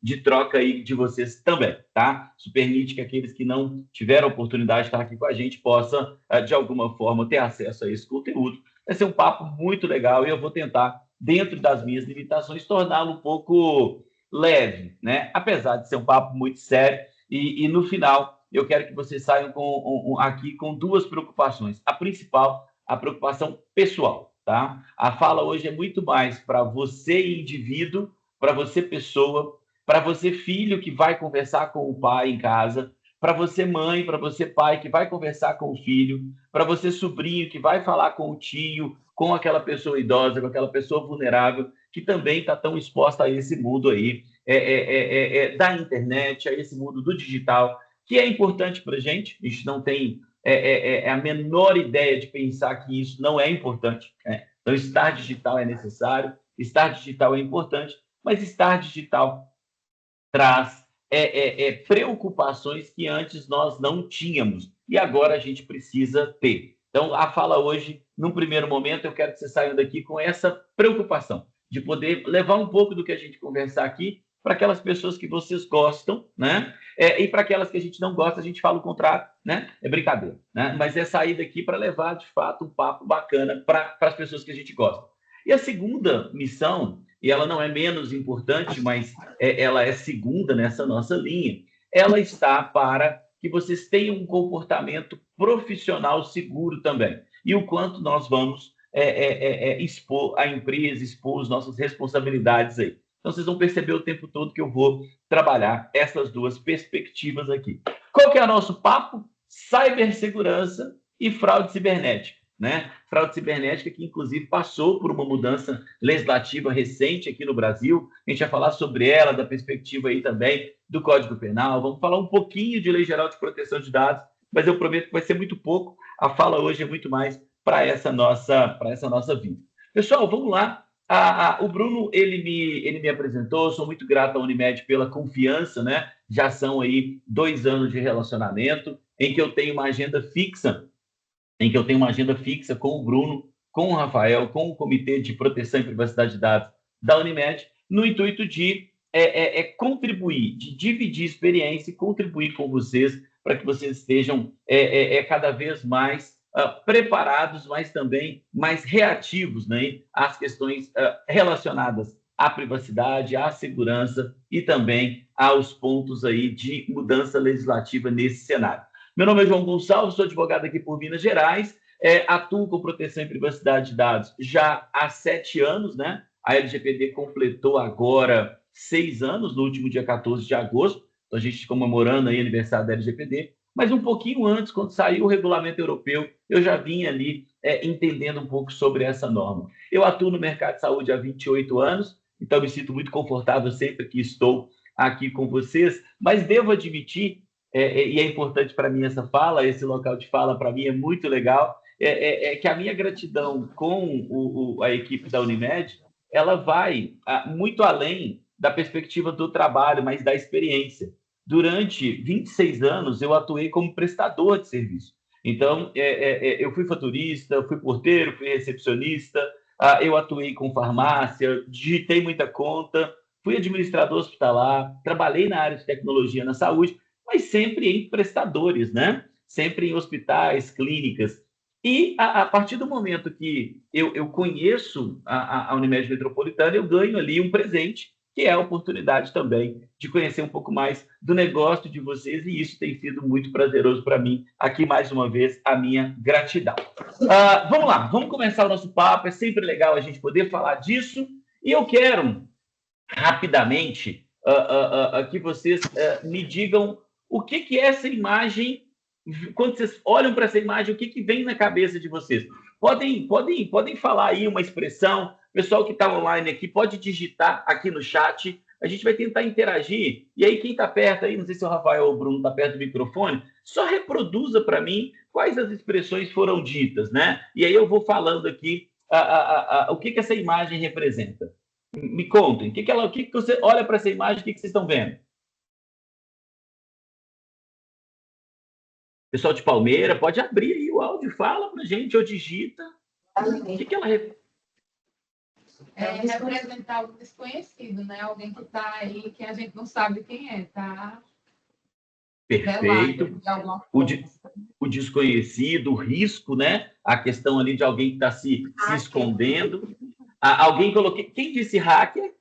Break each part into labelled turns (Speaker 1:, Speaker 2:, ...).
Speaker 1: de troca aí de vocês também, tá? Isso permite que aqueles que não tiveram a oportunidade de estar aqui com a gente possam, de alguma forma, ter acesso a esse conteúdo. Vai ser um papo muito legal e eu vou tentar, dentro das minhas limitações, torná-lo um pouco leve, né? Apesar de ser um papo muito sério e no final eu quero que vocês saiam aqui com duas preocupações. A principal, a preocupação pessoal, tá? A fala hoje é muito mais para você, indivíduo, para você, pessoa, para você, filho, que vai conversar com o pai em casa, para você, mãe, para você, pai, que vai conversar com o filho, para você, sobrinho, que vai falar com o tio, com aquela pessoa idosa, com aquela pessoa vulnerável, que também está tão exposta a esse mundo aí, da internet, a esse mundo do digital, que é importante para a gente não tem a menor ideia de pensar que isso não é importante, né? Então, estar digital é necessário, estar digital é importante, mas estar digital traz preocupações que antes nós não tínhamos e agora a gente precisa ter. Então, a fala hoje, num primeiro momento, eu quero que vocês saiam daqui com essa preocupação de poder levar um pouco do que a gente conversar aqui para aquelas pessoas que vocês gostam, né? E para aquelas que a gente não gosta, a gente fala o contrário, né? É brincadeira, né? Mas é sair daqui para levar, de fato, um papo bacana para as pessoas que a gente gosta. E a segunda missão, e ela não é menos importante, mas ela é segunda nessa nossa linha, ela está para que vocês tenham um comportamento profissional seguro também. E o quanto nós vamos expor a empresa, expor as nossas responsabilidades aí. Então, vocês vão perceber o tempo todo que eu vou trabalhar essas duas perspectivas aqui. Qual que é o nosso papo? Cibersegurança e fraude cibernética. Né? Fraude cibernética que, inclusive, passou por uma mudança legislativa recente aqui no Brasil. A gente vai falar sobre ela, da perspectiva aí também do Código Penal. Vamos falar um pouquinho de Lei Geral de Proteção de Dados, mas eu prometo que vai ser muito pouco. A fala hoje é muito mais para essa nossa vida. Pessoal, vamos lá. O Bruno, ele me apresentou, eu sou muito grato à Unimed pela confiança, né? Já são aí 2 anos de relacionamento, em que eu tenho uma agenda fixa com o Bruno, com o Rafael, com o Comitê de Proteção e Privacidade de Dados da Unimed, no intuito de contribuir, de dividir experiência e contribuir com vocês para que vocês estejam cada vez mais preparados, mas também mais reativos, né, às questões relacionadas à privacidade, à segurança e também aos pontos aí de mudança legislativa nesse cenário. Meu nome é João Gonçalves, sou advogado aqui por Minas Gerais, atuo com proteção e privacidade de dados já há 7 anos, né? A LGPD completou agora 6 anos, no último dia 14 de agosto, então a gente comemorando aí o aniversário da LGPD, mas um pouquinho antes, quando saiu o regulamento europeu, eu já vinha ali entendendo um pouco sobre essa norma. Eu atuo no mercado de saúde há 28 anos, então me sinto muito confortável sempre que estou aqui com vocês, mas devo admitir e é importante para mim essa fala, esse local de fala para mim é muito legal, que a minha gratidão com a equipe da Unimed, ela vai muito além da perspectiva do trabalho, mas da experiência. Durante 26 anos, eu atuei como prestador de serviço. Então, eu fui faturista, fui porteiro, fui recepcionista, eu atuei com farmácia, digitei muita conta, fui administrador hospitalar, trabalhei na área de tecnologia na saúde, mas sempre em prestadores, né? Sempre em hospitais, clínicas. E a partir do momento que eu conheço a Unimed Metropolitana, eu ganho ali um presente, que é a oportunidade também de conhecer um pouco mais do negócio de vocês, e isso tem sido muito prazeroso para mim. Aqui, mais uma vez, a minha gratidão. Vamos lá, vamos começar o nosso papo. É sempre legal a gente poder falar disso. E eu quero, rapidamente, que vocês me digam o que é essa imagem. Quando vocês olham para essa imagem, o que vem na cabeça de vocês? Podem falar aí uma expressão. O pessoal que está online aqui pode digitar aqui no chat. A gente vai tentar interagir. E aí, quem está perto aí, não sei se o Rafael ou o Bruno está perto do microfone, só reproduza para mim quais as expressões foram ditas, né? E aí eu vou falando aqui o que essa imagem representa. Me contem, o que você olha para essa imagem, o que vocês estão vendo? Pessoal de Palmeira, pode abrir aí o áudio, fala para a gente, ou digita. O que ela...
Speaker 2: representar o desconhecido, né? Alguém que está aí, que a gente não sabe quem é, tá?
Speaker 1: Perfeito.
Speaker 2: Velado, de alguma forma.
Speaker 1: O desconhecido, o risco, né? A questão ali de alguém que está se escondendo. Alguém coloquei. Quem disse hacker?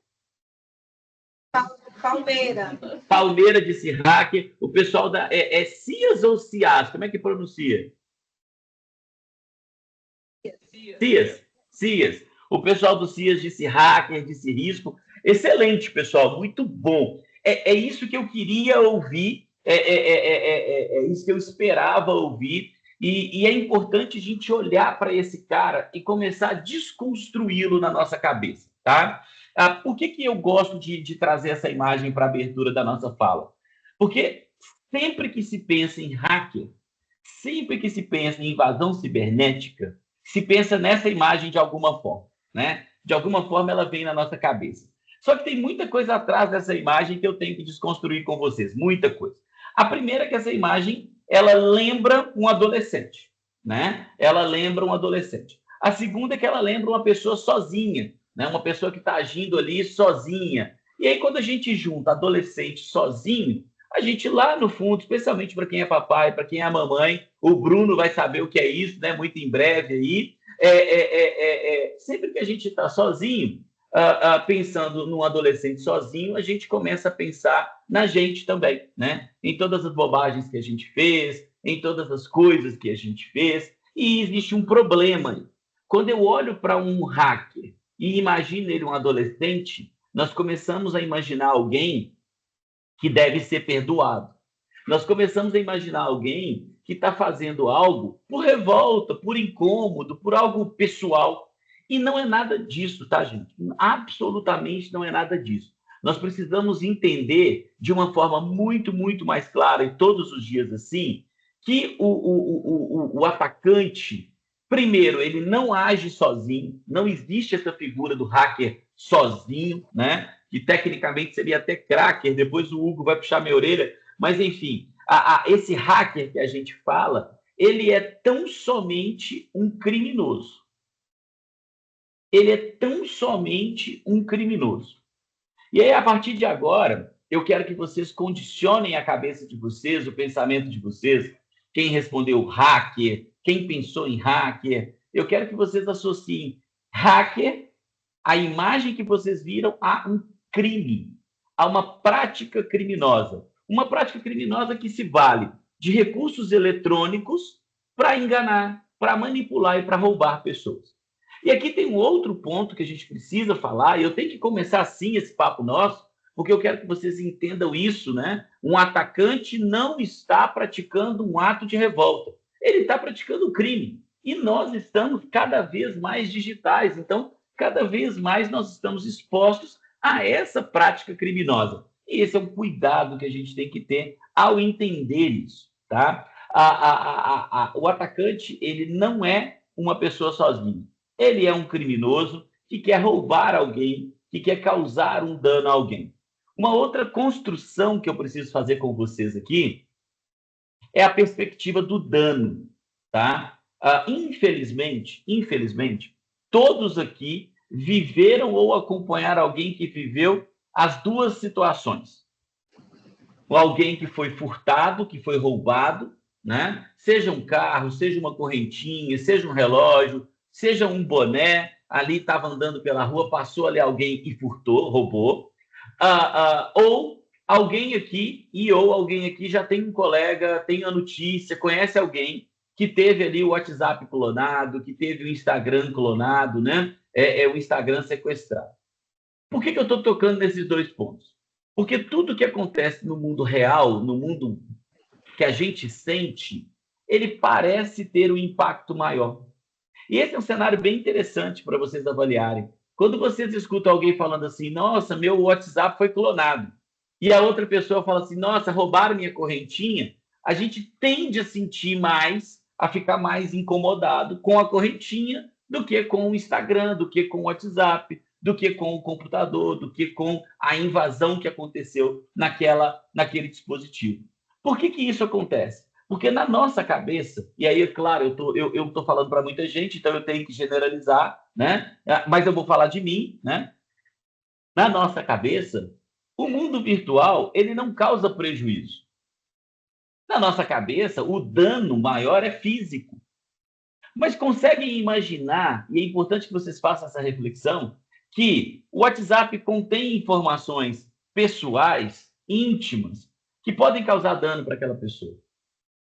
Speaker 3: Palmeira.
Speaker 1: Palmeira disse hacker. O pessoal da. É CIAS ou CIAS? Como é que pronuncia? CIAS. CIAS. O pessoal do CIAS disse hacker, disse risco. Excelente, pessoal. Muito bom. É isso que eu queria ouvir. É isso que eu esperava ouvir. E é importante a gente olhar para esse cara e começar a desconstruí-lo na nossa cabeça, tá? Por que eu gosto de trazer essa imagem para a abertura da nossa fala? Porque sempre que se pensa em hacker, sempre que se pensa em invasão cibernética, se pensa nessa imagem de alguma forma, né? De alguma forma ela vem na nossa cabeça. Só que tem muita coisa atrás dessa imagem que eu tenho que desconstruir com vocês, muita coisa. A primeira é que essa imagem, ela lembra um adolescente, né? Ela lembra um adolescente. A segunda é que ela lembra uma pessoa sozinha, né? Uma pessoa que está agindo ali sozinha. E aí, quando a gente junta adolescente sozinho, a gente lá no fundo, especialmente para quem é papai, para quem é mamãe, o Bruno vai saber o que é isso, né? Muito em breve aí. Sempre que a gente está sozinho, pensando num adolescente sozinho, a gente começa a pensar na gente também, né? Em todas as bobagens que a gente fez, em todas as coisas que a gente fez, e existe um problema. Quando eu olho para um hacker e imagino ele um adolescente, nós começamos a imaginar alguém que deve ser perdoado. Nós começamos a imaginar alguém que está fazendo algo por revolta, por incômodo, por algo pessoal. E não é nada disso, tá, gente? Absolutamente não é nada disso. Nós precisamos entender de uma forma muito, muito mais clara, e todos os dias assim, que o atacante, primeiro, ele não age sozinho, não existe essa figura do hacker sozinho, né? Que tecnicamente seria até cracker, depois o Hugo vai puxar minha orelha, mas enfim, esse hacker que a gente fala, ele é tão somente um criminoso. Ele é tão somente um criminoso. E aí, a partir de agora, eu quero que vocês condicionem a cabeça de vocês, o pensamento de vocês, quem respondeu hacker, quem pensou em hacker, eu quero que vocês associem hacker, a imagem que vocês viram, a um crime, a uma prática criminosa. Uma prática criminosa que se vale de recursos eletrônicos para enganar, para manipular e para roubar pessoas. E aqui tem um outro ponto que a gente precisa falar, e eu tenho que começar assim esse papo nosso, porque eu quero que vocês entendam isso, né? Um atacante não está praticando um ato de revolta, ele está praticando um crime. E nós estamos cada vez mais digitais, então cada vez mais nós estamos expostos a essa prática criminosa. E esse é um cuidado que a gente tem que ter ao entender isso, tá? O atacante, ele não é uma pessoa sozinha. Ele é um criminoso que quer roubar alguém, que quer causar um dano a alguém. Uma outra construção que eu preciso fazer com vocês aqui é a perspectiva do dano, tá? Infelizmente, todos aqui viveram ou acompanharam alguém que viveu as duas situações. Alguém que foi furtado, que foi roubado, né? Seja um carro, seja uma correntinha, seja um relógio, seja um boné, ali estava andando pela rua, passou ali alguém e furtou, roubou. Ou alguém aqui, ou alguém aqui já tem um colega, tem a notícia, conhece alguém que teve ali o WhatsApp clonado, que teve o Instagram clonado, né? O Instagram sequestrado. Por que eu estou tocando nesses dois pontos? Porque tudo que acontece no mundo real, no mundo que a gente sente, ele parece ter um impacto maior. E esse é um cenário bem interessante para vocês avaliarem. Quando vocês escutam alguém falando assim, nossa, meu WhatsApp foi clonado, e a outra pessoa fala assim, nossa, roubaram minha correntinha, a gente tende a sentir mais, a ficar mais incomodado com a correntinha do que com o Instagram, do que com o WhatsApp, do que com o computador, do que com a invasão que aconteceu naquele dispositivo. Por que isso acontece? Porque na nossa cabeça, e aí, é claro, eu tô falando para muita gente, então eu tenho que generalizar, né? Mas eu vou falar de mim, né? Na nossa cabeça, o mundo virtual, ele não causa prejuízo. Na nossa cabeça, o dano maior é físico. Mas conseguem imaginar, e é importante que vocês façam essa reflexão, que o WhatsApp contém informações pessoais, íntimas, que podem causar dano para aquela pessoa.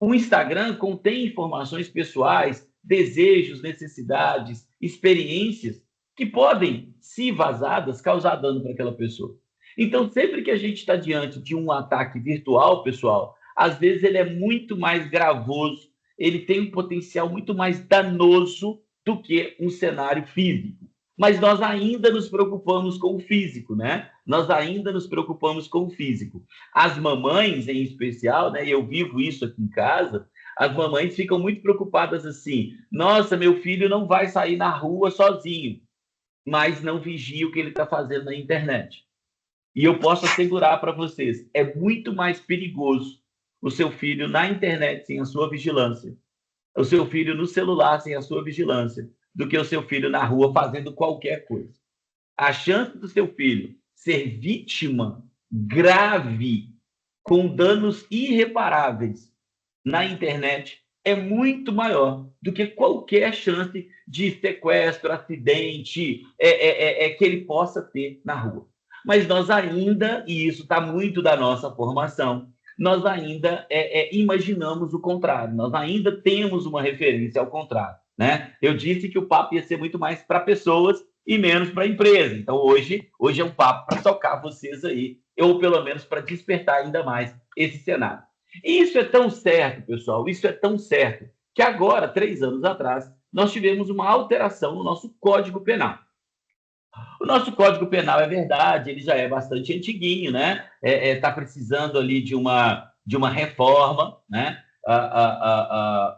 Speaker 1: O Instagram contém informações pessoais, desejos, necessidades, experiências que podem, se vazadas, causar dano para aquela pessoa. Então, sempre que a gente está diante de um ataque virtual, pessoal, às vezes ele é muito mais gravoso, ele tem um potencial muito mais danoso do que um cenário físico. Mas nós ainda nos preocupamos com o físico, né? Nós ainda nos preocupamos com o físico. As mamães, em especial, né? Eu vivo isso aqui em casa. As mamães ficam muito preocupadas assim: nossa, meu filho não vai sair na rua sozinho, mas não vigia o que ele está fazendo na internet. E eu posso assegurar para vocês, é muito mais perigoso o seu filho na internet sem a sua vigilância, o seu filho no celular sem a sua vigilância, do que o seu filho na rua fazendo qualquer coisa. A chance do seu filho ser vítima grave, com danos irreparáveis na internet, é muito maior do que qualquer chance de sequestro, acidente, que ele possa ter na rua. Mas nós ainda, e isso está muito da nossa formação, nós ainda imaginamos o contrário, nós ainda temos uma referência ao contrário. Né? Eu disse que o papo ia ser muito mais para pessoas e menos para empresa. Então, hoje é um papo para tocar vocês aí, ou pelo menos para despertar ainda mais esse cenário. E isso é tão certo, pessoal, isso é tão certo, que agora, 3 anos atrás, nós tivemos uma alteração no nosso Código Penal. O nosso Código Penal, é verdade, ele já é bastante antiguinho, né? Está precisando ali de uma reforma, né?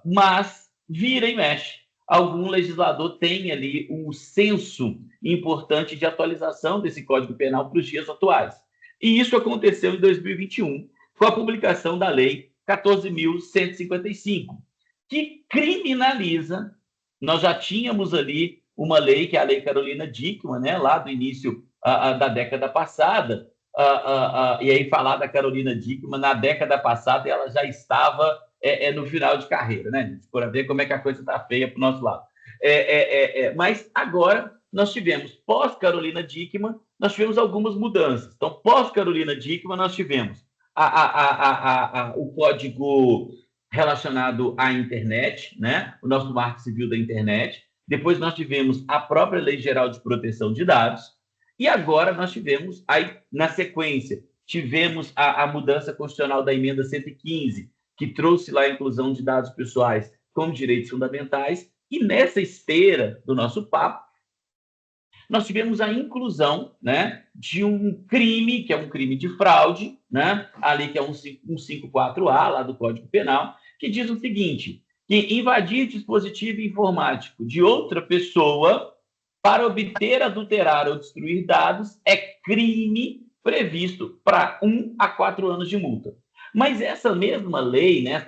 Speaker 1: Mas vira e mexe. Algum legislador tem ali um senso importante de atualização desse Código Penal para os dias atuais. E isso aconteceu em 2021, com a publicação da Lei 14.155, que criminaliza, nós já tínhamos ali uma lei, que é a Lei Carolina Dickmann, né, lá do início da década passada, e aí falar da Carolina Dickmann, na década passada ela já estava no final de carreira, né? Por ver como é que a coisa está feia para o nosso lado. Mas agora nós tivemos, pós-Carolina Dickmann, nós tivemos algumas mudanças. Então, pós-Carolina Dickmann, nós tivemos o código relacionado à internet, né? O nosso Marco Civil da internet. Depois nós tivemos a própria Lei Geral de Proteção de Dados. E agora nós tivemos, aí, na sequência, tivemos a mudança constitucional da emenda 115, que trouxe lá a inclusão de dados pessoais como direitos fundamentais. E nessa esteira do nosso papo, nós tivemos a inclusão, né, de um crime, que é um crime de fraude, né, ali que é um 154A, lá do Código Penal, que diz o seguinte: que invadir dispositivo informático de outra pessoa para obter, adulterar ou destruir dados é crime previsto para 1 a 4 anos de multa. Mas essa mesma lei, né,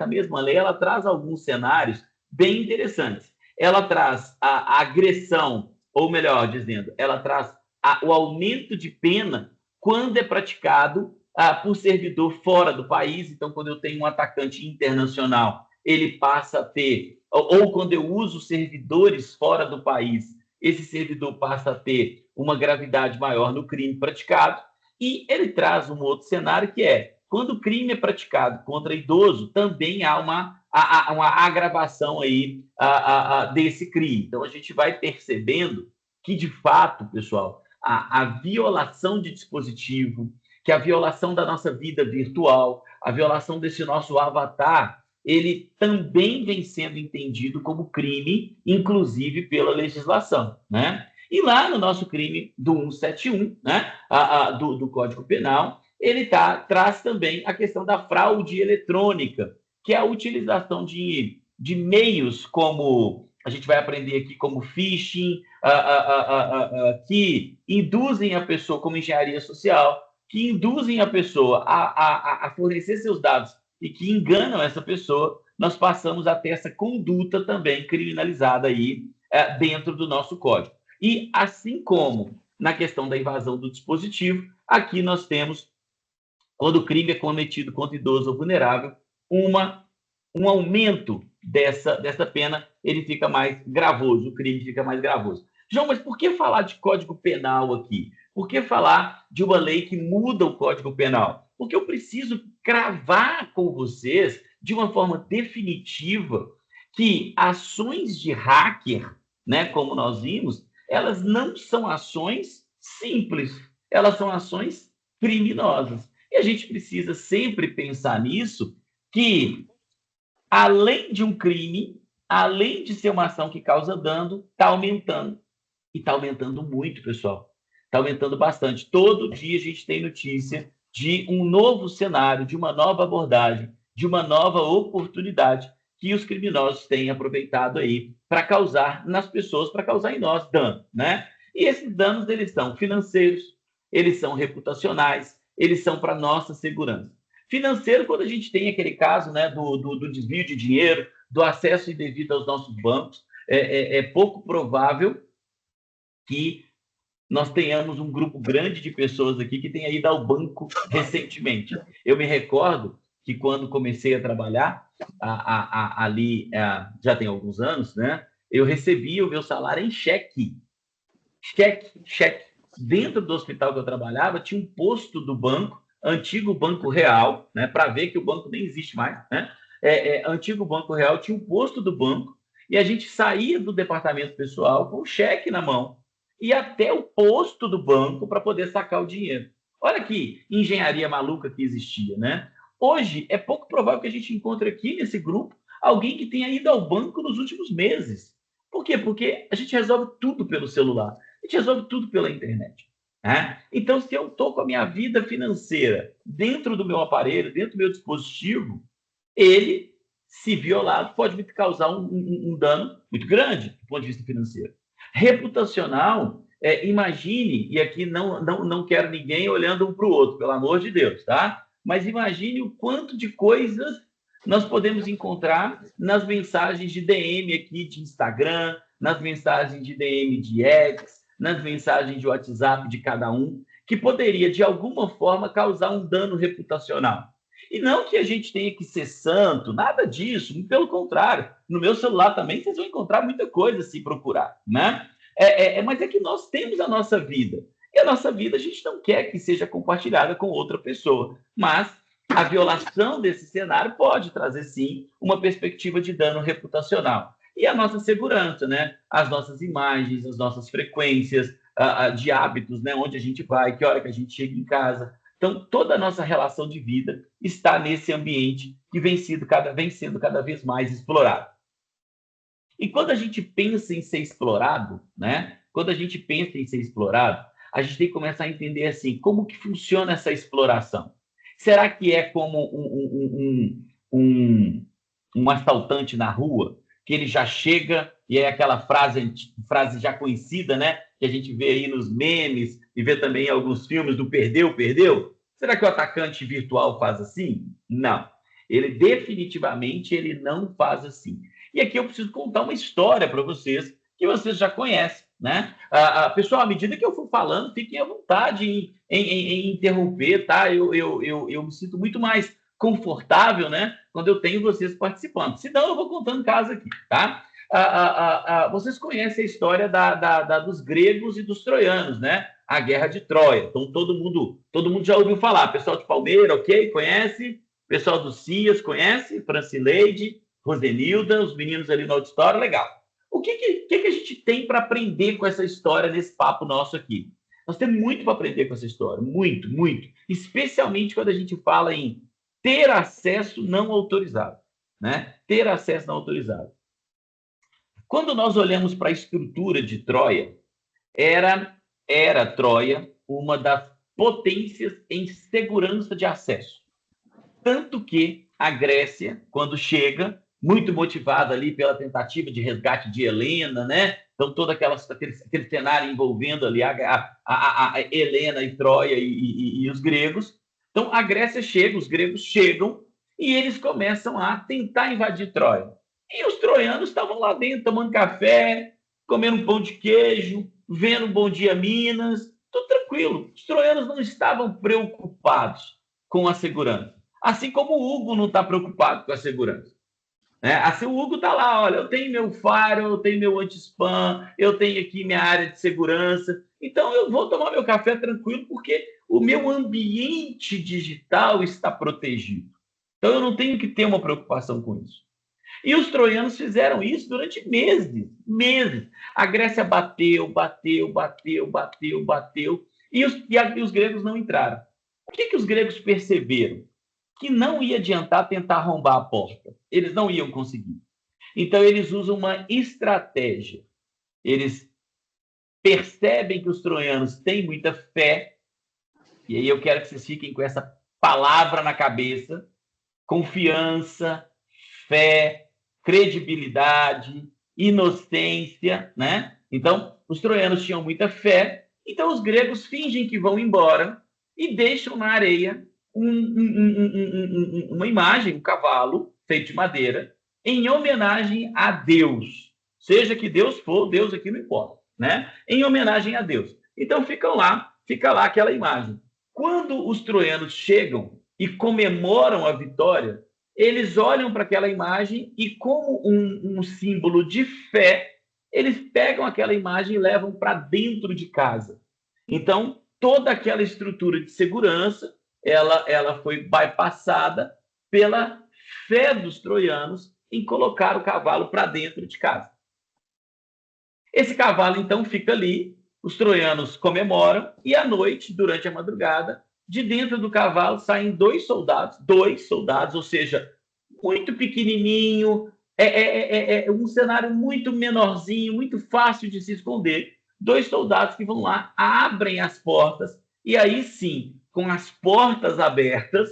Speaker 1: ela traz alguns cenários bem interessantes. Ela traz a agressão, ou melhor dizendo, ela traz o aumento de pena quando é praticado por servidor fora do país. Então, quando eu tenho um atacante internacional, ele passa a ter, ou quando eu uso servidores fora do país, esse servidor passa a ter uma gravidade maior no crime praticado. E ele traz um outro cenário, que é, quando o crime é praticado contra idoso, também há uma agravação aí desse crime. Então, a gente vai percebendo que, de fato, pessoal, a violação de dispositivo, que a violação da nossa vida virtual, a violação desse nosso avatar, ele também vem sendo entendido como crime, inclusive pela legislação, né? E lá no nosso crime do 171, né, do Código Penal, ele traz também a questão da fraude eletrônica, que é a utilização de meios como, a gente vai aprender aqui, como phishing, que induzem a pessoa, como engenharia social, que induzem a pessoa a fornecer seus dados e que enganam essa pessoa nós passamos a ter essa conduta também criminalizada aí dentro do nosso código. E assim como na questão da invasão do dispositivo, aqui nós temos, quando o crime é cometido contra idoso ou vulnerável, um aumento dessa pena, ele fica mais gravoso, o crime fica mais gravoso. João, mas por que falar de Código Penal aqui? Por que falar de uma lei que muda o Código Penal? Porque eu preciso cravar com vocês, de uma forma definitiva, que ações de hacker, né, como nós vimos, elas não são ações simples, elas são ações criminosas. E a gente precisa sempre pensar nisso, que além de um crime, além de ser uma ação que causa dano, está aumentando. E está aumentando muito, pessoal. Está aumentando bastante. Todo dia a gente tem notícia de um novo cenário, de uma nova abordagem, de uma nova oportunidade que os criminosos têm aproveitado aí para causar nas pessoas, para causar em nós dano, né? E esses danos, eles são financeiros, eles são reputacionais, eles são para nossa segurança. Financeiro, quando a gente tem aquele caso, né, do desvio de dinheiro, do acesso indevido aos nossos bancos, é pouco provável que nós tenhamos um grupo grande de pessoas aqui que tenha ido ao banco recentemente. Eu me recordo que quando comecei a trabalhar ali, já tem alguns anos, né, eu recebia o meu salário em cheque. Cheque. Dentro do hospital que eu trabalhava, tinha um posto do banco, antigo Banco Real, né, para ver que o banco nem existe mais, né? Antigo Banco Real, tinha um posto do banco, e a gente saía do departamento pessoal com o cheque na mão, e até o posto do banco para poder sacar o dinheiro. Olha que engenharia maluca que existia, né? Hoje, é pouco provável que a gente encontre aqui nesse grupo alguém que tenha ido ao banco nos últimos meses. Por quê? Porque a gente resolve tudo pelo celular, a gente resolve tudo pela internet. Né? Então, se eu estou com a minha vida financeira dentro do meu aparelho, dentro do meu dispositivo, ele, se violado, pode me causar um dano muito grande do ponto de vista financeiro. Reputacional, imagine, e aqui não quero ninguém olhando um para o outro, pelo amor de Deus, tá? Mas imagine o quanto de coisas nós podemos encontrar nas mensagens de DM aqui de Instagram, nas mensagens de DM de X, nas mensagens de WhatsApp de cada um, que poderia, de alguma forma, causar um dano reputacional. E não que a gente tenha que ser santo, nada disso, pelo contrário. No meu celular também vocês vão encontrar muita coisa se procurar, né? Mas é que nós temos a nossa vida. E a nossa vida a gente não quer que seja compartilhada com outra pessoa. Mas a violação desse cenário pode trazer, sim, uma perspectiva de dano reputacional. E a nossa segurança, né? As nossas imagens, as nossas frequências de hábitos, né? Onde a gente vai, que hora que a gente chega em casa. Então, toda a nossa relação de vida está nesse ambiente que vem sendo cada vez mais explorado. E quando a gente pensa em ser explorado, né? Quando a gente pensa em ser explorado, a gente tem que começar a entender assim, como que funciona essa exploração? Será que é como um assaltante na rua, que ele já chega e é aquela frase já conhecida, né? Que a gente vê aí nos memes e vê também em alguns filmes do perdeu, perdeu? Será que o atacante virtual faz assim? Não. Ele definitivamente ele não faz assim. E aqui eu preciso contar uma história para vocês que vocês já conhecem, né? Pessoal, à medida que eu for falando, fiquem à vontade em interromper, tá? Eu me sinto muito mais confortável, né? Quando eu tenho vocês participando. Senão, eu vou contando caso aqui, tá? Vocês conhecem a história dos gregos e dos troianos, né? A Guerra de Troia. Então, todo mundo já ouviu falar. Pessoal de Palmeira, ok? Conhece? Pessoal do CIAS, conhece? Francileide, Rosenilda, os meninos ali no auditório, legal. O que a gente tem para aprender com essa história nesse papo nosso aqui? Nós temos muito para aprender com essa história, muito, muito. Especialmente quando a gente fala em ter acesso não autorizado, né? Ter acesso não autorizado. Quando nós olhamos para a estrutura de Troia, era Troia uma das potências em segurança de acesso. Tanto que a Grécia, quando chega, muito motivada ali pela tentativa de resgate de Helena, né? Então, todo aquele cenário envolvendo ali a Helena e Troia e os gregos. Então, a Grécia chega, os gregos chegam e eles começam a tentar invadir Troia. E os troianos estavam lá dentro, tomando café, comendo um pão de queijo, vendo um Bom Dia Minas, tudo tranquilo. Os troianos não estavam preocupados com a segurança. Assim como o Hugo não está preocupado com a segurança. Assim, o Hugo está lá, olha, eu tenho meu faro, eu tenho meu anti-spam, eu tenho aqui minha área de segurança, então eu vou tomar meu café tranquilo porque o meu ambiente digital está protegido. Então eu não tenho que ter uma preocupação com isso. E os troianos fizeram isso durante meses, meses. A Grécia bateu, bateu, bateu, bateu, bateu, e os gregos não entraram. O que os gregos perceberam? Que não ia adiantar tentar arrombar a porta. Eles não iam conseguir. Então, eles usam uma estratégia. Eles percebem que os troianos têm muita fé, e aí eu quero que vocês fiquem com essa palavra na cabeça: confiança, fé, credibilidade, inocência, né? Então, os troianos tinham muita fé, então os gregos fingem que vão embora e deixam na areia uma imagem, um cavalo feito de madeira, em homenagem a Deus. Seja que Deus for, Deus aqui não importa, né? Em homenagem a Deus. Então fica lá aquela imagem. Quando os troianos chegam e comemoram a vitória, eles olham para aquela imagem e, como um símbolo de fé, eles pegam aquela imagem e levam para dentro de casa. Então, toda aquela estrutura de segurança, ela foi bypassada pela fé dos troianos em colocar o cavalo para dentro de casa. Esse cavalo, então, fica ali, os troianos comemoram, e à noite, durante a madrugada, de dentro do cavalo saem dois soldados, ou seja, muito pequenininho, um cenário muito menorzinho, muito fácil de se esconder. Dois soldados que vão lá, abrem as portas, e aí sim, com as portas abertas,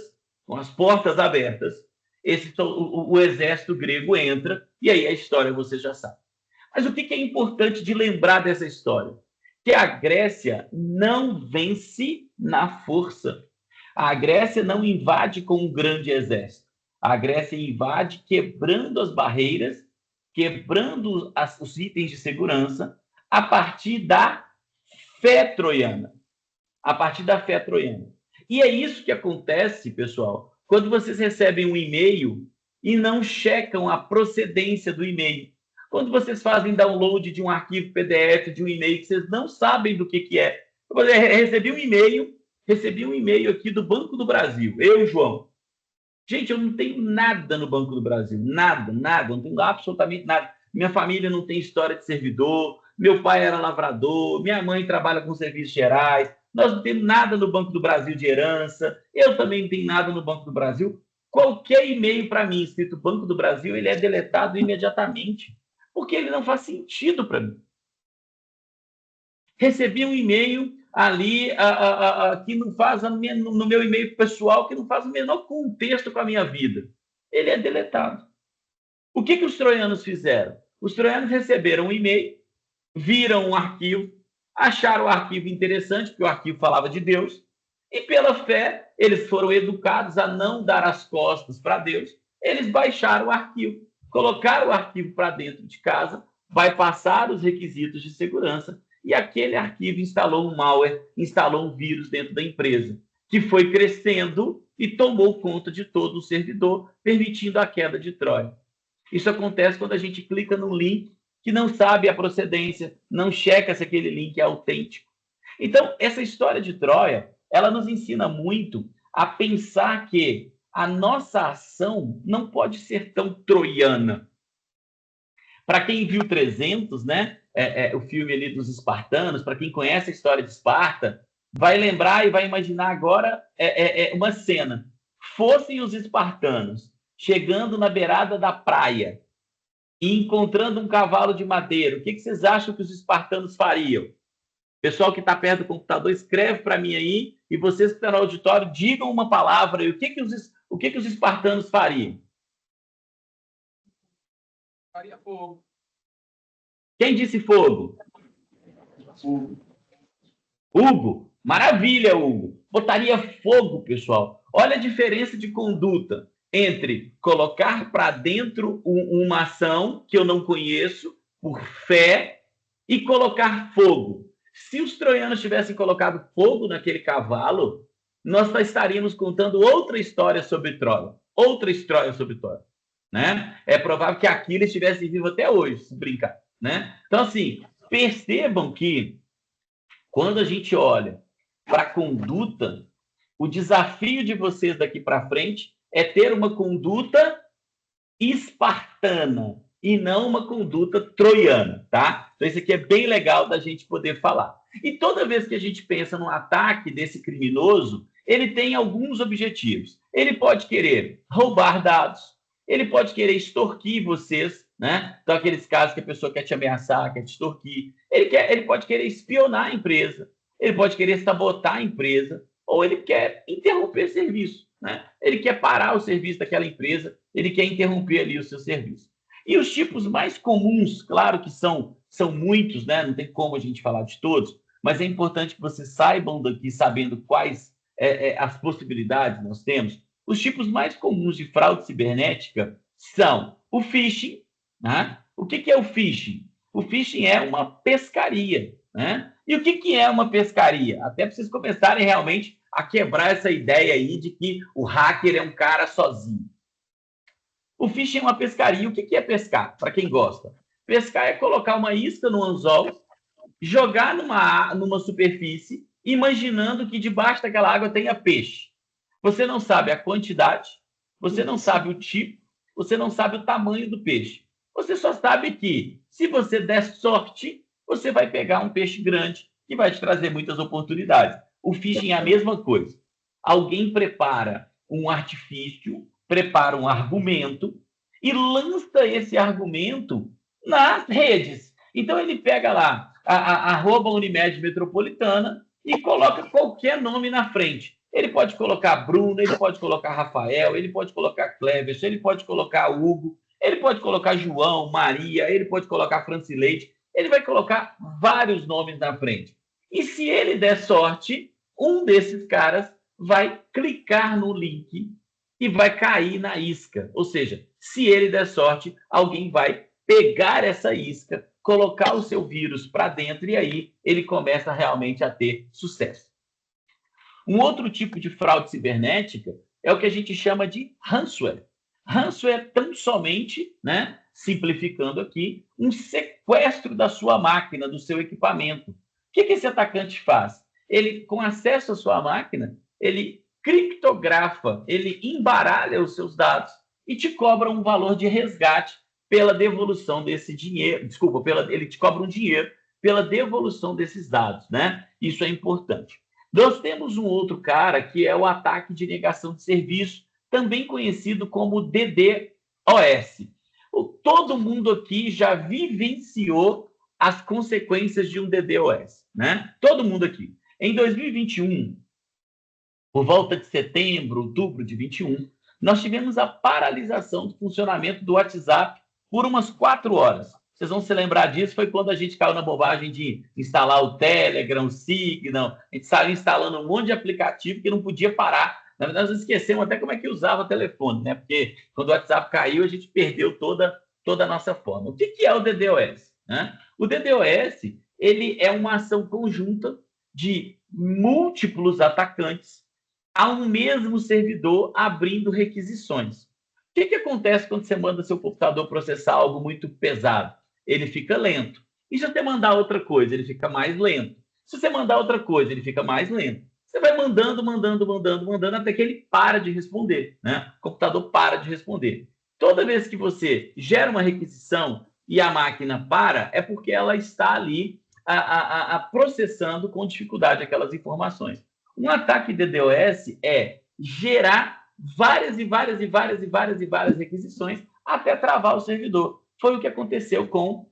Speaker 1: o exército grego entra, e aí a história você já sabe. Mas o que é importante de lembrar dessa história? Que a Grécia não vence na força. A Grécia não invade com um grande exército. A Grécia invade quebrando as barreiras, quebrando os itens de segurança, a partir da fé troiana. A partir da fé troiana. E é isso que acontece, pessoal, quando vocês recebem um e-mail e não checam a procedência do e-mail. Quando vocês fazem download de um arquivo PDF, de um e-mail que vocês não sabem do que é. Eu recebi um e-mail aqui do Banco do Brasil, eu, João. Gente, eu não tenho nada no Banco do Brasil, nada, não tenho absolutamente nada. Minha família não tem história de servidor, meu pai era lavrador, minha mãe trabalha com serviços gerais, nós não temos nada no Banco do Brasil de herança, eu também não tenho nada no Banco do Brasil. Qualquer e-mail para mim escrito Banco do Brasil, ele é deletado imediatamente, porque ele não faz sentido para mim. Recebi um e-mail ali que não faz, no meu e-mail pessoal, que não faz o menor contexto com a minha vida. Ele é deletado. O que os troianos fizeram? Os troianos receberam um e-mail, viram um arquivo, acharam o arquivo interessante, porque o arquivo falava de Deus, e pela fé, eles foram educados a não dar as costas para Deus, eles baixaram o arquivo, colocaram o arquivo para dentro de casa, bypassaram os requisitos de segurança, e aquele arquivo instalou um malware, instalou um vírus dentro da empresa, que foi crescendo e tomou conta de todo o servidor, permitindo a queda de Troia. Isso acontece quando a gente clica num link que não sabe a procedência, não checa se aquele link é autêntico. Então, essa história de Troia, ela nos ensina muito a pensar que a nossa ação não pode ser tão troiana. Para quem viu 300, né, o filme ali dos espartanos, para quem conhece a história de Esparta, vai lembrar e vai imaginar agora uma cena. Fossem os espartanos chegando na beirada da praia e encontrando um cavalo de madeira, o que vocês acham que os espartanos fariam? Pessoal que está perto do computador, escreve para mim aí, e vocês que estão no auditório, digam uma palavra aí, o que os espartanos fariam?
Speaker 3: Faria fogo.
Speaker 1: Quem disse fogo? Hugo. Maravilha, Hugo. Botaria fogo, pessoal. Olha a diferença de conduta. entre colocar para dentro uma ação que eu não conheço, por fé, e colocar fogo. Se os troianos tivessem colocado fogo naquele cavalo, nós estaríamos contando outra história sobre Troia. Outra história sobre Troia. Né? É provável que Aquiles estivesse vivo até hoje, se brincar. Né? Então, assim, percebam que quando a gente olha para a conduta, o desafio de vocês daqui para frente é ter uma conduta espartana e não uma conduta troiana, tá? Então, isso aqui é bem legal da gente poder falar. E toda vez que a gente pensa num ataque desse criminoso, ele tem alguns objetivos. Ele pode querer roubar dados, ele pode querer extorquir vocês, né? Então, aqueles casos que a pessoa quer te ameaçar, quer te extorquir. Ele pode querer espionar a empresa, ele pode querer sabotar a empresa, ou ele quer interromper serviço, né? Ele quer parar o serviço daquela empresa, ele quer interromper ali o seu serviço. E os tipos mais comuns, claro que são muitos, né? Não tem como a gente falar de todos, mas é importante que vocês saibam daqui, sabendo quais as possibilidades nós temos. Os tipos mais comuns de fraude cibernética são o phishing, né? O que é o phishing? O phishing é uma pescaria, né? E o que é uma pescaria? Até para vocês começarem realmente a quebrar essa ideia aí de que o hacker é um cara sozinho. O phishing é uma pescaria. O que é pescar? Para quem gosta. Pescar é colocar uma isca no anzol, jogar numa superfície, imaginando que debaixo daquela água tenha peixe. Você não sabe a quantidade, você não sabe o tipo, você não sabe o tamanho do peixe. Você só sabe que, se você der sorte, você vai pegar um peixe grande que vai te trazer muitas oportunidades. O phishing é a mesma coisa. Alguém prepara um artifício, prepara um argumento e lança esse argumento nas redes. Então, ele pega lá a @Unimed Metropolitana e coloca qualquer nome na frente. Ele pode colocar Bruno, ele pode colocar Rafael, ele pode colocar Cleverson, ele pode colocar Hugo, ele pode colocar João, Maria, ele pode colocar Francileide, ele vai colocar vários nomes na frente. E se ele der sorte, um desses caras vai clicar no link e vai cair na isca. Ou seja, se ele der sorte, alguém vai pegar essa isca, colocar o seu vírus para dentro e aí ele começa realmente a ter sucesso. Um outro tipo de fraude cibernética é o que a gente chama de ransomware. Ransomware é tão somente, né, simplificando aqui, um sequestro da sua máquina, do seu equipamento. O que esse atacante faz? Ele, com acesso à sua máquina, ele criptografa, ele embaralha os seus dados e te cobra um valor de resgate pela devolução desse dinheiro. Desculpa, ele te cobra um dinheiro pela devolução desses dados, né? Isso é importante. Nós temos um outro cara que é o ataque de negação de serviço, também conhecido como DDoS. Todo mundo aqui já vivenciou as consequências de um DDoS, né? Todo mundo aqui. Em 2021, por volta de setembro, outubro de 21, nós tivemos a paralisação do funcionamento do WhatsApp por umas 4 horas. Vocês vão se lembrar disso, foi quando a gente caiu na bobagem de instalar o Telegram, o Signal, a gente saiu instalando um monte de aplicativo que não podia parar. Na verdade, nós esquecemos até como é que usava o telefone, né? Porque quando o WhatsApp caiu, a gente perdeu toda a nossa forma. O que é o DDoS? Né? O DDoS, ele é uma ação conjunta de múltiplos atacantes a um mesmo servidor abrindo requisições. O que acontece quando você manda seu computador processar algo muito pesado? Ele fica lento. E se você mandar outra coisa, ele fica mais lento. Se você mandar outra coisa, ele fica mais lento. Você vai mandando, até que ele para de responder, né? O computador para de responder. Toda vez que você gera uma requisição e a máquina para, é porque ela está ali processando com dificuldade aquelas informações. Um ataque DDoS é gerar várias requisições até travar o servidor. Foi o que aconteceu com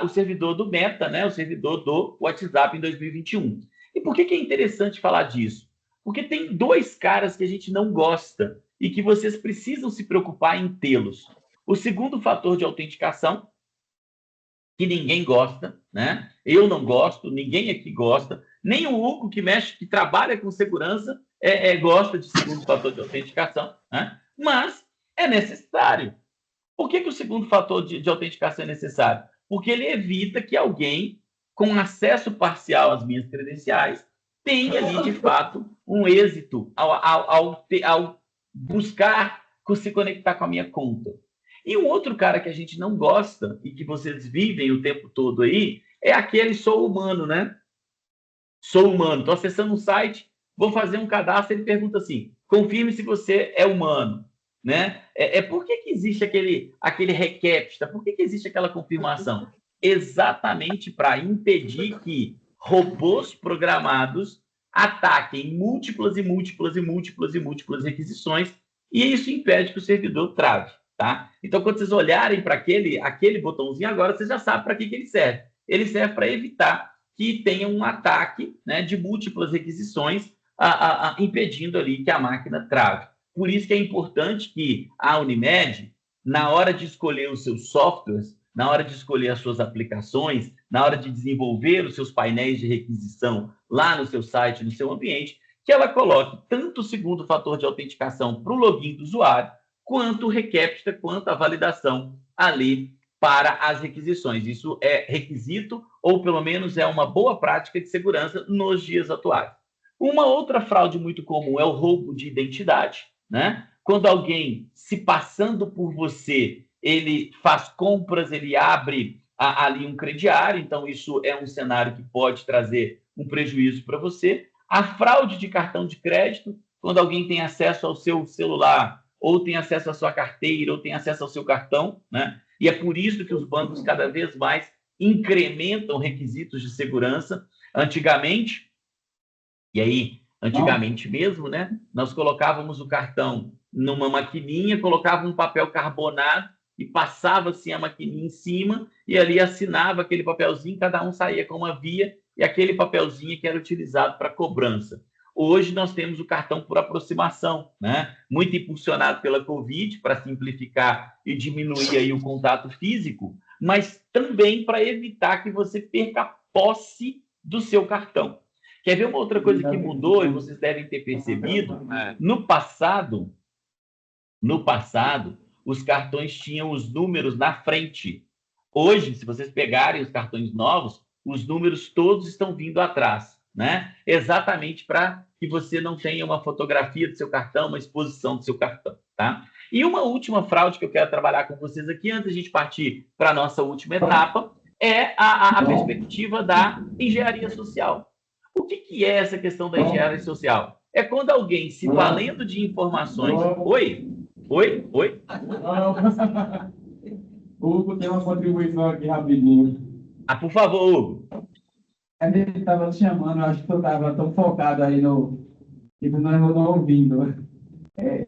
Speaker 1: o servidor do Meta, né? O servidor do WhatsApp em 2021. E por que é interessante falar disso? Porque tem 2 caras que a gente não gosta e que vocês precisam se preocupar em tê-los. O segundo fator de autenticação, que ninguém gosta, né? Eu não gosto, ninguém aqui gosta, nem o Hugo, que trabalha com segurança, gosta de segundo fator de autenticação, né? mas é necessário. Por que o segundo fator de autenticação é necessário? Porque ele evita que alguém com acesso parcial às minhas credenciais tenha ali, de fato, um êxito ao buscar se conectar com a minha conta. E um outro cara que a gente não gosta e que vocês vivem o tempo todo aí é aquele sou humano, né? Sou humano. Estou acessando um site, vou fazer um cadastro, ele pergunta assim, confirme se você é humano. Né? Por que existe aquele requepsta? Por que existe aquela confirmação? Exatamente para impedir que robôs programados ataquem múltiplas e múltiplas e múltiplas e múltiplas requisições, e isso impede que o servidor trave. Tá? Então, quando vocês olharem para aquele botãozinho agora, vocês já sabem para que ele serve. Ele serve para evitar que tenha um ataque, né, de múltiplas requisições, impedindo ali que a máquina trave. Por isso que é importante que a Unimed, na hora de escolher os seus softwares, na hora de escolher as suas aplicações, na hora de desenvolver os seus painéis de requisição lá no seu site, no seu ambiente, que ela coloque tanto o segundo fator de autenticação para o login do usuário, quanto o requepsta, quanto a validação ali para as requisições. Isso é requisito, ou pelo menos é uma boa prática de segurança nos dias atuais. Uma outra fraude muito comum é o roubo de identidade, né? Quando alguém, se passando por você, ele faz compras, ele abre ali um crediário, então isso é um cenário que pode trazer um prejuízo para você. A fraude de cartão de crédito, quando alguém tem acesso ao seu celular, ou tem acesso à sua carteira, ou tem acesso ao seu cartão, né? E é por isso que os bancos cada vez mais incrementam requisitos de segurança. Antigamente, e aí, antigamente mesmo, né? Nós colocávamos o cartão numa maquininha, colocava um papel carbonado e passava-se a maquininha em cima e ali assinava aquele papelzinho, cada um saía com uma via e aquele papelzinho que era utilizado para cobrança. Hoje nós temos o cartão por aproximação, né? Muito impulsionado pela Covid para simplificar e diminuir aí o contato físico, mas também para evitar que você perca a posse do seu cartão. Quer ver uma outra coisa que mudou e vocês devem ter percebido? No passado, os cartões tinham os números na frente. Hoje, se vocês pegarem os cartões novos, os números todos estão vindo atrás, né? Exatamente para que você não tenha uma fotografia do seu cartão, uma exposição do seu cartão, tá? E uma última fraude que eu quero trabalhar com vocês aqui, antes de a gente partir para a nossa última etapa, é a perspectiva da engenharia social. O que é essa questão da engenharia social? É quando alguém, se valendo de informações... Oi?
Speaker 4: Hugo tem uma contribuição aqui rapidinho.
Speaker 1: Por favor, Hugo.
Speaker 4: Ele estava te chamando, eu acho que eu estava tão focado aí no... que tu não estava ouvindo.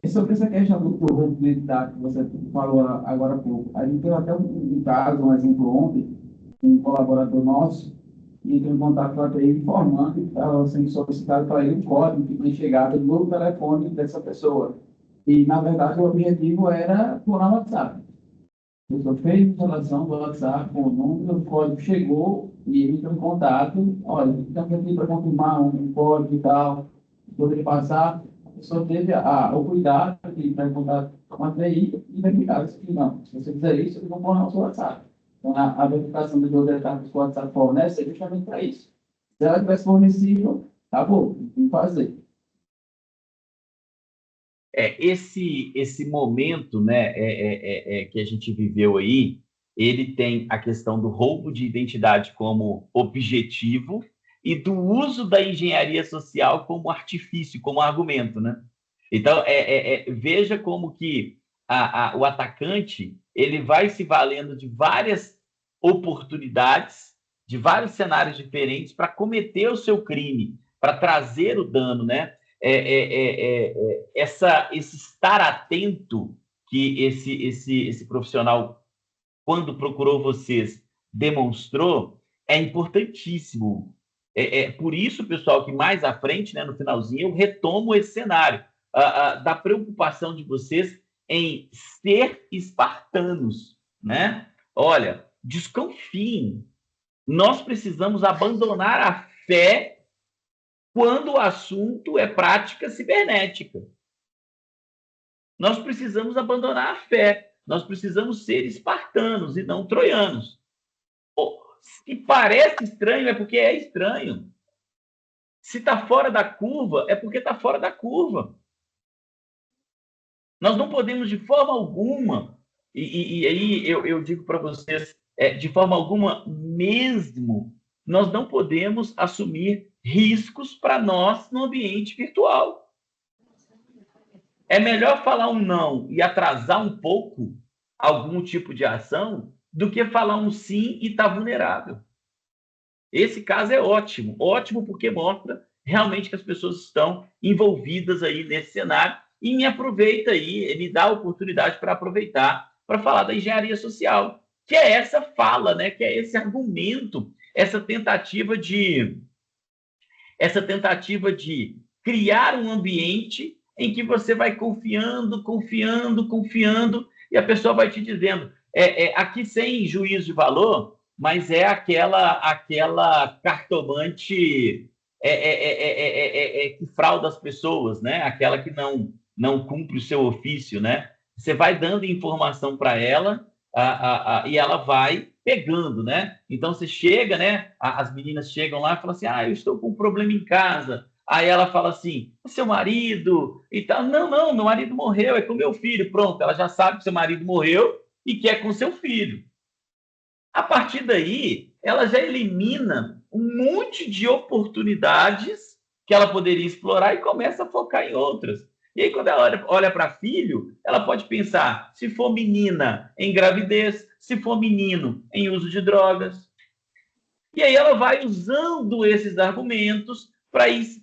Speaker 4: Sobre essa questão do roubo de identidade que você falou agora há pouco. A gente teve até um caso, um exemplo ontem, um colaborador nosso, e entrou em contato com a TI informando que estava sendo solicitado para ele um código que tinha chegado no telefone dessa pessoa. E, na verdade, o objetivo era por WhatsApp. A pessoa fez a instalação do WhatsApp com o número, o código chegou e ele entrou em contato. Olha, estamos aqui para confirmar um código e tal, poder passar. A pessoa teve o cuidado de entrar em contato com a TI e verificar se não. Se você fizer isso, eu vou pôr no seu WhatsApp. Então, a verificação de duas etapas que o WhatsApp fornece é justamente para isso. Se ela tivesse fornecido, acabou, tem que fazer.
Speaker 1: Esse momento, né, que a gente viveu aí, ele tem a questão do roubo de identidade como objetivo e do uso da engenharia social como artifício, como argumento, né? Então, veja como que o atacante ele vai se valendo de várias oportunidades, de vários cenários diferentes para cometer o seu crime, para trazer o dano, né? Esse estar atento que esse profissional, quando procurou vocês, demonstrou, é importantíssimo. Por isso, pessoal, que mais à frente, né, no finalzinho, eu retomo esse cenário da preocupação de vocês em ser espartanos, né? Olha, desconfiem. Nós precisamos abandonar a fé quando o assunto é prática cibernética. Nós precisamos abandonar a fé. Nós precisamos ser espartanos e não troianos. Se parece estranho, é porque é estranho. Se está fora da curva, é porque está fora da curva. Nós não podemos, de forma alguma, e aí eu digo para vocês, de forma alguma mesmo, nós não podemos assumir riscos para nós no ambiente virtual. É melhor falar um não e atrasar um pouco algum tipo de ação do que falar um sim e estar vulnerável. Esse caso é ótimo, ótimo porque mostra realmente que as pessoas estão envolvidas aí nesse cenário e me aproveita aí, me dá a oportunidade para aproveitar para falar da engenharia social, que é essa fala, né? Que é esse argumento, essa tentativa de criar um ambiente em que você vai confiando, e a pessoa vai te dizendo, aqui sem juízo de valor, mas é aquela cartomante que frauda as pessoas, né? Aquela que não cumpre o seu ofício, né? Você vai dando informação para ela e ela vai pegando, né? Então você chega, né? As meninas chegam lá e falam assim: eu estou com um problema em casa. Aí ela fala assim: o seu marido e tal. Não, meu marido morreu, é com meu filho. Pronto, ela já sabe que seu marido morreu e que é com seu filho. A partir daí, ela já elimina um monte de oportunidades que ela poderia explorar e começa a focar em outras. E aí, quando ela olha para filho, ela pode pensar, se for menina, em gravidez, se for menino, em uso de drogas. E aí ela vai usando esses argumentos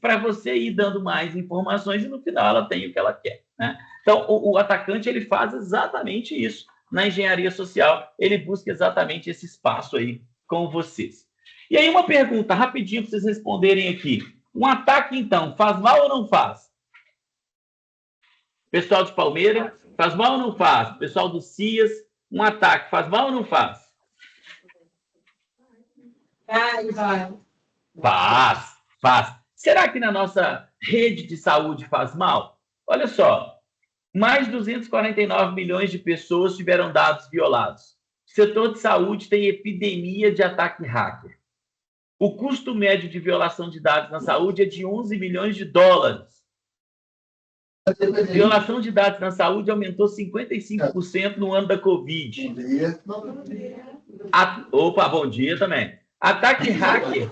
Speaker 1: para você ir dando mais informações e no final ela tem o que ela quer, né? Então, o atacante ele faz exatamente isso. Na engenharia social, ele busca exatamente esse espaço aí com vocês. E aí uma pergunta rapidinho para vocês responderem aqui. Um ataque, então, faz mal ou não faz? Pessoal de Palmeiras, faz mal ou não faz? Pessoal do CIAS, um ataque faz mal ou não faz? Faz. Será que na nossa rede de saúde faz mal? Olha só, mais de 249 milhões de pessoas tiveram dados violados. O setor de saúde tem epidemia de ataque hacker. O custo médio de violação de dados na saúde é de 11 milhões de dólares. A violação de dados na saúde aumentou 55% no ano da Covid. Bom dia. Opa, bom dia também. Ataque hacker.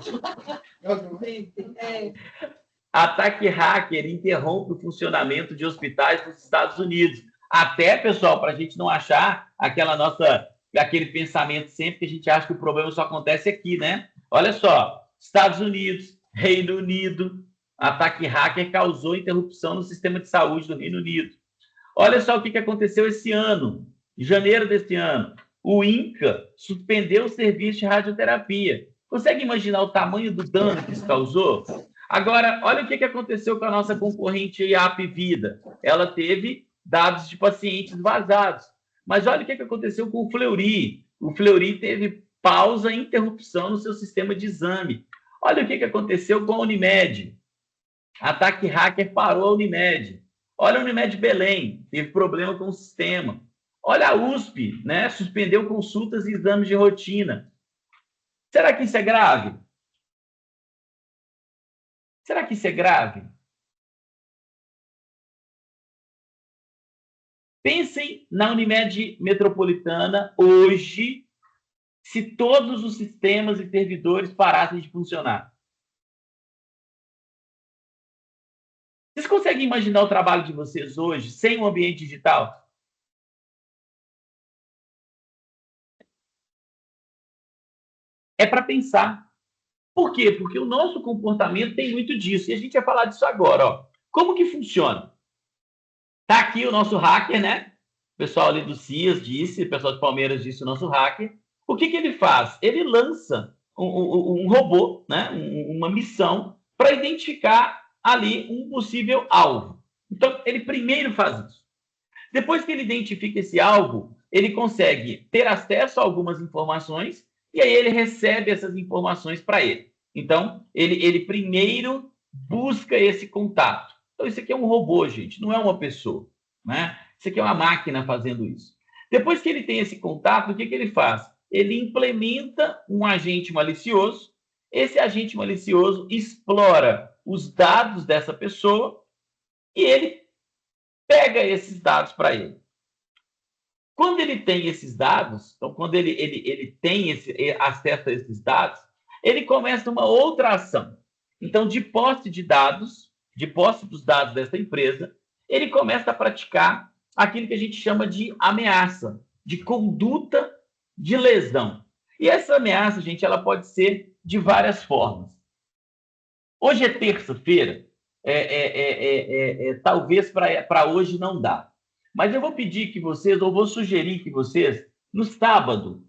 Speaker 1: Ataque hacker interrompe o funcionamento de hospitais nos Estados Unidos. Até, pessoal, para a gente não achar aquele pensamento sempre que a gente acha que o problema só acontece aqui, né? Olha só, Estados Unidos, Reino Unido, ataque hacker causou interrupção no sistema de saúde do Reino Unido. Olha só o que aconteceu esse ano, em janeiro deste ano. O INCA suspendeu o serviço de radioterapia. Consegue imaginar o tamanho do dano que isso causou? Agora, olha o que aconteceu com a nossa concorrente Apvida. Ela teve dados de pacientes vazados. Mas olha o que aconteceu com o Fleury. O Fleury teve pausa e interrupção no seu sistema de exame. Olha o que aconteceu com a Unimed. Ataque hacker parou a Unimed. Olha a Unimed Belém, teve problema com o sistema. Olha a USP, né? Suspendeu consultas e exames de rotina. Será que isso é grave? Será que isso é grave? Pensem na Unimed Metropolitana hoje, se todos os sistemas e servidores parassem de funcionar. Vocês conseguem imaginar o trabalho de vocês hoje sem um ambiente digital? É para pensar. Por quê? Porque o nosso comportamento tem muito disso. E a gente vai falar disso agora. Ó. Como que funciona? Está aqui o nosso hacker, né? O pessoal ali do CIAS disse, o pessoal de Palmeiras disse o nosso hacker. O que ele faz? Ele lança um robô, né? Uma missão para identificar ali um possível alvo. Então, ele primeiro faz isso. Depois que ele identifica esse alvo, ele consegue ter acesso a algumas informações e aí ele recebe essas informações para ele. Então, ele primeiro busca esse contato. Então, isso aqui é um robô, gente, não é uma pessoa, né? Isso aqui é uma máquina fazendo isso. Depois que ele tem esse contato, o que ele faz? Ele implementa um agente malicioso. Esse agente malicioso explora os dados dessa pessoa e ele pega esses dados para ele. Quando ele tem esses dados, então, quando ele tem acesso a esses dados, ele começa uma outra ação. Então, de posse de dados, de posse dos dados dessa empresa, ele começa a praticar aquilo que a gente chama de ameaça, de conduta de lesão. E essa ameaça, gente, ela pode ser de várias formas. Hoje é terça-feira, talvez para hoje não dá. Mas eu vou pedir que vocês, ou vou sugerir que vocês, no sábado,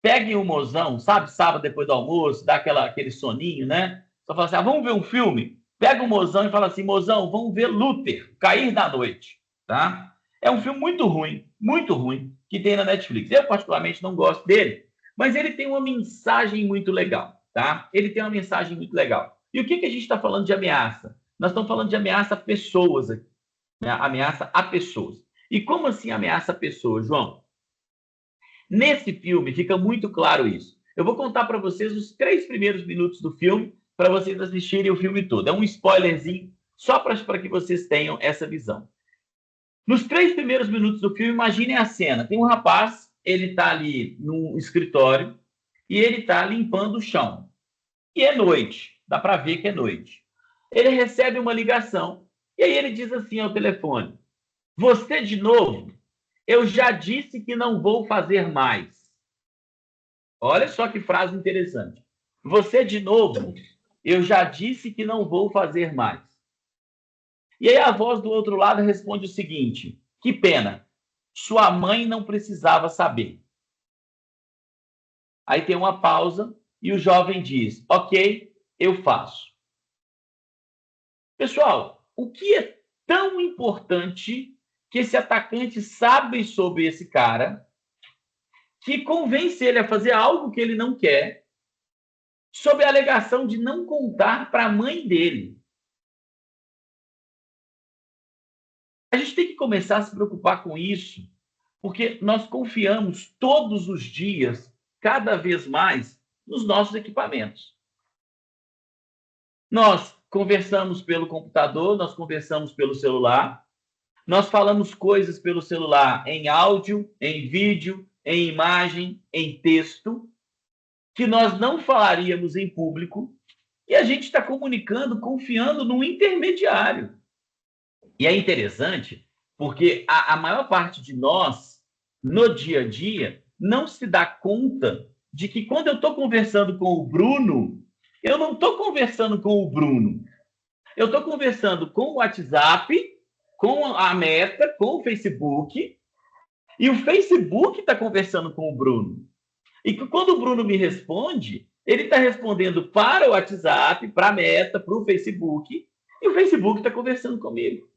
Speaker 1: peguem o mozão, sabe? Sábado depois do almoço, dá aquele soninho, né? Só fala assim, vamos ver um filme? Pega o mozão e fala assim, mozão, vamos ver Luther, Cair da Noite, tá? É um filme muito ruim, que tem na Netflix. Eu, particularmente, não gosto dele, mas ele tem uma mensagem muito legal, tá? Ele tem uma mensagem muito legal. E o que a gente está falando de ameaça? Nós estamos falando de ameaça a pessoas aqui, né? Ameaça a pessoas. E como assim ameaça a pessoas, João? Nesse filme fica muito claro isso. Eu vou contar para vocês os 3 primeiros minutos do filme para vocês assistirem o filme todo. É um spoilerzinho só para que vocês tenham essa visão. Nos 3 primeiros minutos do filme, imaginem a cena. Tem um rapaz, ele está ali no escritório e ele está limpando o chão. E é noite, dá para ver que é noite. Ele recebe uma ligação e aí ele diz assim ao telefone, você de novo? Eu já disse que não vou fazer mais. Olha só que frase interessante. Você de novo? Eu já disse que não vou fazer mais. E aí a voz do outro lado responde o seguinte, que pena, sua mãe não precisava saber. Aí tem uma pausa e o jovem diz, ok, eu faço. Pessoal, o que é tão importante que esse atacante sabe sobre esse cara, que convence ele a fazer algo que ele não quer, sob a alegação de não contar para a mãe dele? A gente tem que começar a se preocupar com isso, porque nós confiamos todos os dias, cada vez mais, nos nossos equipamentos. Nós conversamos pelo computador, nós conversamos pelo celular, nós falamos coisas pelo celular em áudio, em vídeo, em imagem, em texto, que nós não falaríamos em público, e a gente está comunicando, confiando num intermediário. E é interessante, porque a maior parte de nós, no dia a dia, não se dá conta de que quando eu estou conversando com o Bruno, eu não estou conversando com o Bruno. Eu estou conversando com o WhatsApp, com a Meta, com o Facebook, e o Facebook está conversando com o Bruno. E que quando o Bruno me responde, ele está respondendo para o WhatsApp, para a Meta, para o Facebook, e o Facebook está conversando comigo.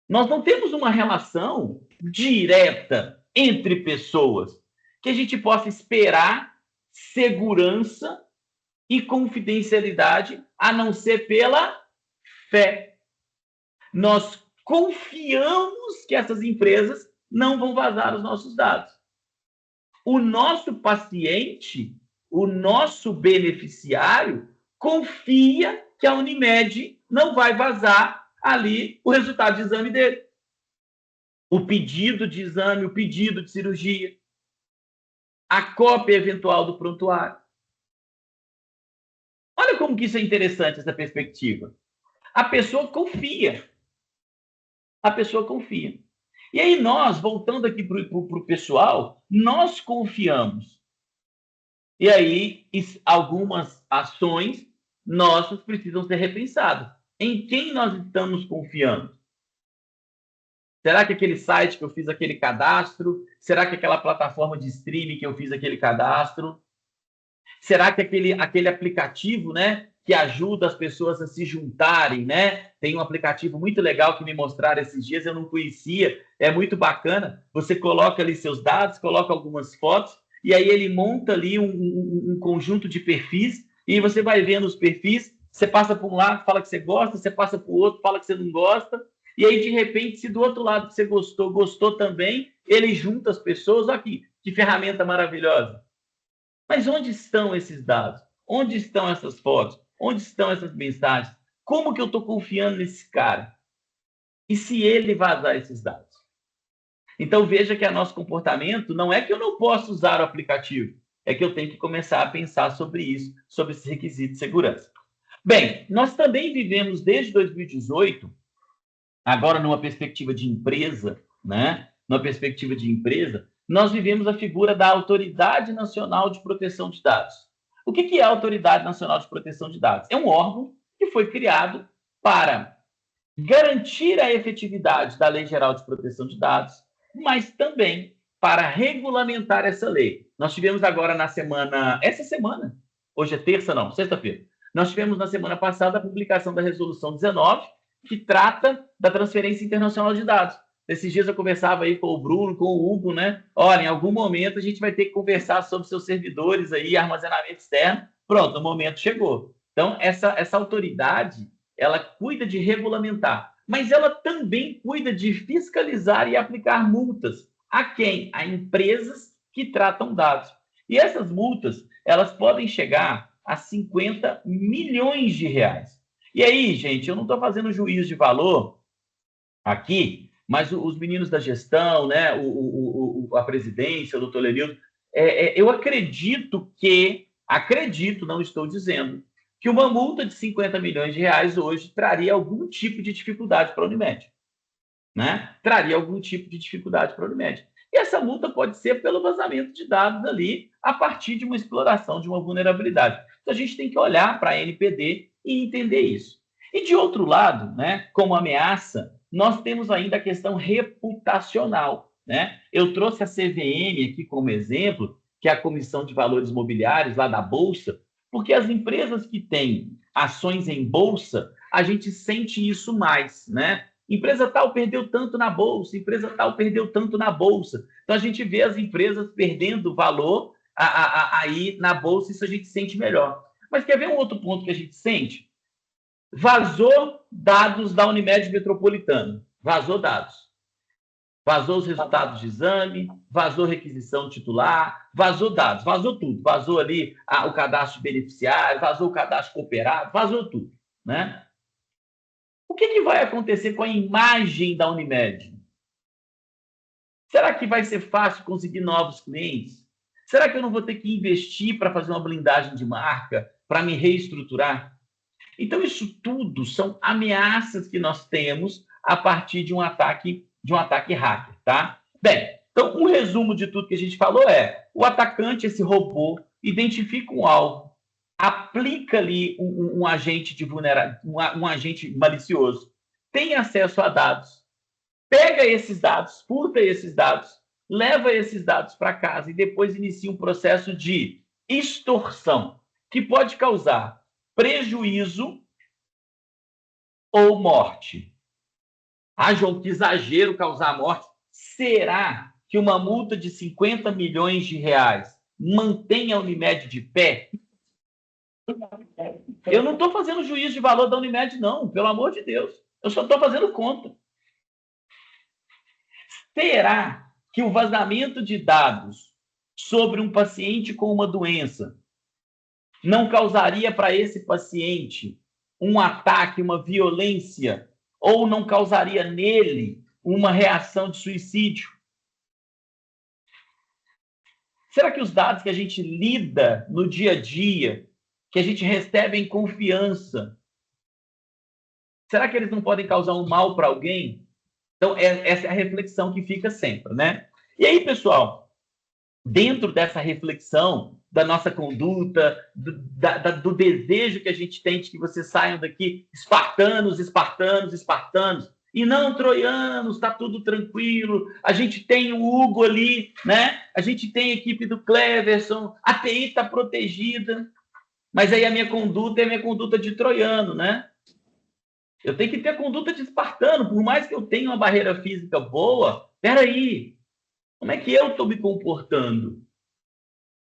Speaker 1: Nós não temos uma relação direta entre pessoas que a gente possa esperar segurança e confidencialidade, a não ser pela fé. Nós confiamos que essas empresas não vão vazar os nossos dados. O nosso paciente, o nosso beneficiário, confia que a Unimed não vai vazar ali o resultado de exame dele. O pedido de exame, o pedido de cirurgia, a cópia eventual do prontuário. Olha como que isso é interessante, essa perspectiva. A pessoa confia. A pessoa confia. E aí nós, voltando aqui para o pessoal, nós confiamos. E aí algumas ações nossas precisam ser repensadas. Em quem nós estamos confiando? Será que aquele site que eu fiz aquele cadastro? Será que aquela plataforma de streaming que eu fiz aquele cadastro? Será que aquele aplicativo, né, que ajuda as pessoas a se juntarem, né? Tem um aplicativo muito legal que me mostraram esses dias, eu não conhecia, é muito bacana. Você coloca ali seus dados, coloca algumas fotos, e aí ele monta ali um conjunto de perfis, e você vai vendo os perfis, você passa por um lado, fala que você gosta, você passa por outro, fala que você não gosta, E aí, de repente, se do outro lado que você gostou também, ele junta as pessoas. Olha aqui, que ferramenta maravilhosa. Mas onde estão esses dados? Onde estão essas fotos? Onde estão essas mensagens? Como que eu estou confiando nesse cara? E se ele vazar esses dados? Então, veja que o nosso comportamento não é que eu não posso usar o aplicativo, é que eu tenho que começar a pensar sobre isso, sobre esses requisitos de segurança. Bem, nós também vivemos desde 2018, agora numa perspectiva de empresa, né? Numa perspectiva de empresa, nós vivemos a figura da Autoridade Nacional de Proteção de Dados. O que é a Autoridade Nacional de Proteção de Dados? É um órgão que foi criado para garantir a efetividade da Lei Geral de Proteção de Dados, mas também para regulamentar essa lei. Nós tivemos agora essa semana, hoje é terça, não, sexta-feira, nós tivemos na semana passada a publicação da Resolução 19, que trata da transferência internacional de dados. Esses dias eu conversava aí com o Bruno, com o Hugo, né? Olha, em algum momento a gente vai ter que conversar sobre seus servidores aí, armazenamento externo. Pronto, o momento chegou. Então, essa autoridade, ela cuida de regulamentar, mas ela também cuida de fiscalizar e aplicar multas. A quem? A empresas que tratam dados. E essas multas, elas podem chegar a 50 milhões de reais. E aí, gente, eu não estou fazendo juízo de valor aqui, mas os meninos da gestão, né, a presidência, o doutor Lenildo, eu acredito, não estou dizendo, que uma multa de 50 milhões de reais hoje traria algum tipo de dificuldade para a Unimed. Né? Traria algum tipo de dificuldade para a Unimed. E essa multa pode ser pelo vazamento de dados ali a partir de uma exploração, de uma vulnerabilidade. Então, a gente tem que olhar para a NPD e entender isso. E, de outro lado, né, como ameaça, nós temos ainda a questão reputacional. Né? Eu trouxe a CVM aqui como exemplo, que é a Comissão de Valores Mobiliários, lá da Bolsa, porque as empresas que têm ações em Bolsa, a gente sente isso mais, né? Empresa tal perdeu tanto na Bolsa, empresa tal perdeu tanto na Bolsa. Então, a gente vê as empresas perdendo valor aí na Bolsa, isso a gente sente melhor. Mas quer ver um outro ponto que a gente sente? Vazou dados da Unimed Metropolitana. Vazou dados. Vazou os resultados de exame, vazou requisição titular, vazou dados, vazou tudo. Vazou ali o cadastro de beneficiário, vazou o cadastro cooperado, vazou tudo, né? O que vai acontecer com a imagem da Unimed? Será que vai ser fácil conseguir novos clientes? Será que eu não vou ter que investir para fazer uma blindagem de marca, para me reestruturar? Então, isso tudo são ameaças que nós temos a partir de um ataque hacker, tá? Bem, então, um resumo de tudo que a gente falou o atacante, esse robô, identifica um alvo, aplica ali um agente um agente malicioso, tem acesso a dados, pega esses dados, furta esses dados, leva esses dados para casa e depois inicia um processo de extorsão, que pode causar prejuízo ou morte. João, que exagero causar morte. Será que uma multa de 50 milhões de reais mantém a Unimed de pé? Eu não estou fazendo juízo de valor da Unimed, não, pelo amor de Deus. Eu só estou fazendo conta. Será que o vazamento de dados sobre um paciente com uma doença não causaria para esse paciente um ataque, uma violência, ou não causaria nele uma reação de suicídio? Será que os dados que a gente lida no dia a dia, que a gente recebe em confiança, será que eles não podem causar um mal para alguém? Então, essa é a reflexão que fica sempre, né? E aí, pessoal, dentro dessa reflexão da nossa conduta, do desejo que a gente tem de que vocês saiam daqui espartanos, e não troianos, está tudo tranquilo, a gente tem o Hugo ali, né? A gente tem a equipe do Cleverson, a TI está protegida, mas aí a minha conduta é a minha conduta de troiano, né? Eu tenho que ter a conduta de espartano, por mais que eu tenha uma barreira física boa, peraí, como é que eu estou me comportando?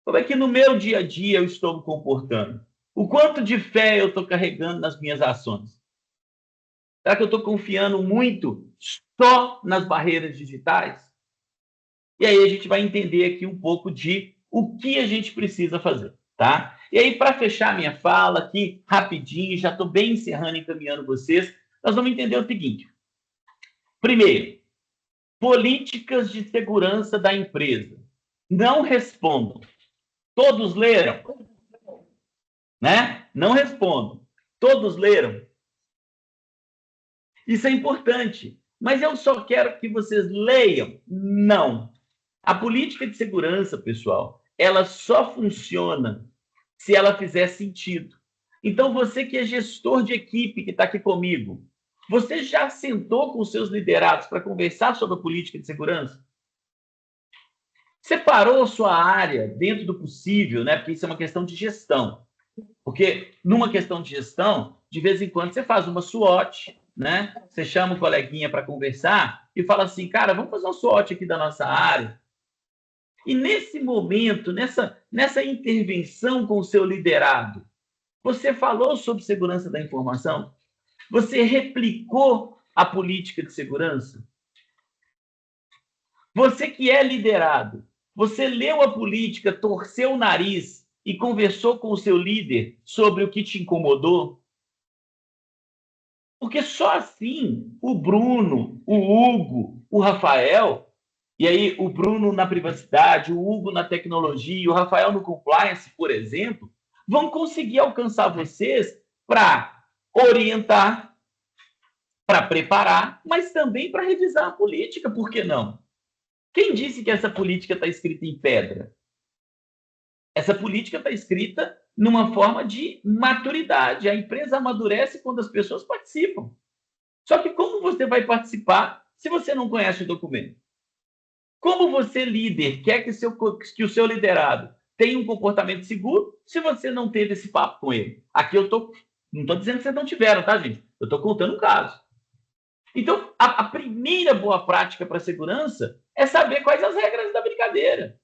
Speaker 1: Como é que no meu dia a dia eu estou me comportando? O quanto de fé eu estou carregando nas minhas ações? Será que eu estou confiando muito só nas barreiras digitais? E aí a gente vai entender aqui um pouco de o que a gente precisa fazer, tá? E aí, para fechar minha fala aqui, rapidinho, já estou bem encerrando e encaminhando vocês, nós vamos entender o seguinte. Primeiro, políticas de segurança da empresa. Não respondam. Todos leram? Né? Não respondam. Todos leram? Isso é importante. Mas eu só quero que vocês leiam? Não. A política de segurança, pessoal, ela só funciona se ela fizer sentido. Então, você que é gestor de equipe, que está aqui comigo, você já sentou com os seus liderados para conversar sobre a política de segurança? Separou sua área dentro do possível, né? Porque isso é uma questão de gestão. Porque numa questão de gestão, de vez em quando você faz uma SWOT, né? Você chama o coleguinha para conversar e fala assim, cara, vamos fazer uma SWOT aqui da nossa área. E nesse momento, nessa intervenção com o seu liderado, você falou sobre segurança da informação? Você replicou a política de segurança? Você que é liderado, você leu a política, torceu o nariz e conversou com o seu líder sobre o que te incomodou? Porque só assim o Bruno, o Hugo, o Rafael, e aí o Bruno na privacidade, o Hugo na tecnologia, o Rafael no compliance, por exemplo, vão conseguir alcançar vocês para orientar, para preparar, mas também para revisar a política, por que não? Quem disse que essa política está escrita em pedra? Essa política está escrita numa forma de maturidade. A empresa amadurece quando as pessoas participam. Só que como você vai participar se você não conhece o documento? Como você, líder, quer que o seu liderado tenha um comportamento seguro se você não teve esse papo com ele? Aqui eu não estou dizendo que vocês não tiveram, tá, gente? Eu estou contando um caso. Então, a primeira boa prática para a segurança é saber quais as regras da brincadeira.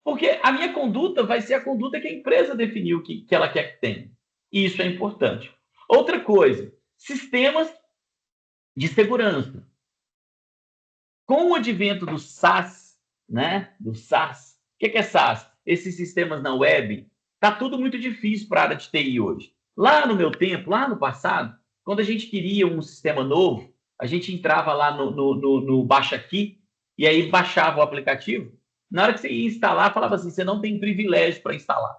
Speaker 1: Porque a minha conduta vai ser a conduta que a empresa definiu que ela quer que tenha. E isso é importante. Outra coisa, sistemas de segurança. Com o advento do SaaS, né? Do SaaS. O que é SaaS? Esses sistemas na web, está tudo muito difícil para a área de TI hoje. Lá no meu tempo, lá no passado, quando a gente queria um sistema novo, a gente entrava lá no Baixa Aqui e aí baixava o aplicativo. Na hora que você ia instalar, falava assim, você não tem privilégio para instalar.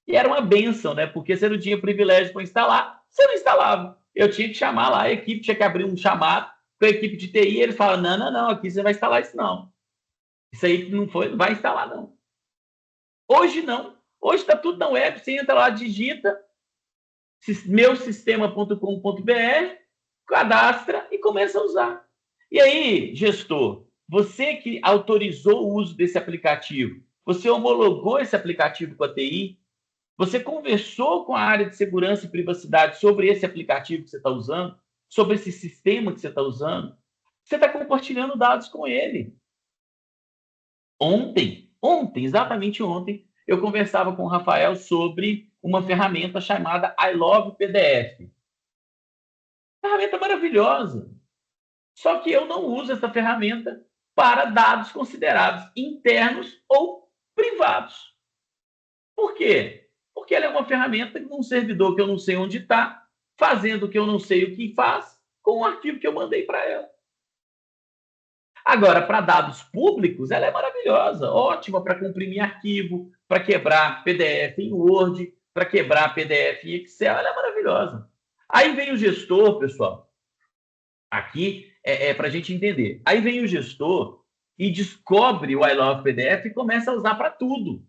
Speaker 1: E era uma benção, né? Porque você não tinha privilégio para instalar, você não instalava. Eu tinha que chamar lá, a equipe tinha que abrir um chamado com a equipe de TI, e eles falam, não, aqui você não vai instalar isso não. Isso aí não vai instalar não. Hoje não. Hoje está tudo na web, você entra lá, digita meusistema.com.br, cadastra e começa a usar. E aí, gestor, você que autorizou o uso desse aplicativo, você homologou esse aplicativo com a TI, você conversou com a área de segurança e privacidade sobre esse aplicativo que você está usando, sobre esse sistema que você está usando, você está compartilhando dados com ele. Ontem, exatamente ontem, eu conversava com o Rafael sobre uma ferramenta chamada I Love PDF. Ferramenta maravilhosa. Só que eu não uso essa ferramenta para dados considerados internos ou privados. Por quê? Porque ela é uma ferramenta num servidor que eu não sei onde está, fazendo o que eu não sei o que faz, com o arquivo que eu mandei para ela. Agora, para dados públicos, ela é maravilhosa, ótima para comprimir arquivo, para quebrar PDF em Word, para quebrar PDF em Excel, ela é maravilhosa. Aí vem o gestor, pessoal, aqui é para a gente entender. Aí vem o gestor e descobre o I Love PDF e começa a usar para tudo.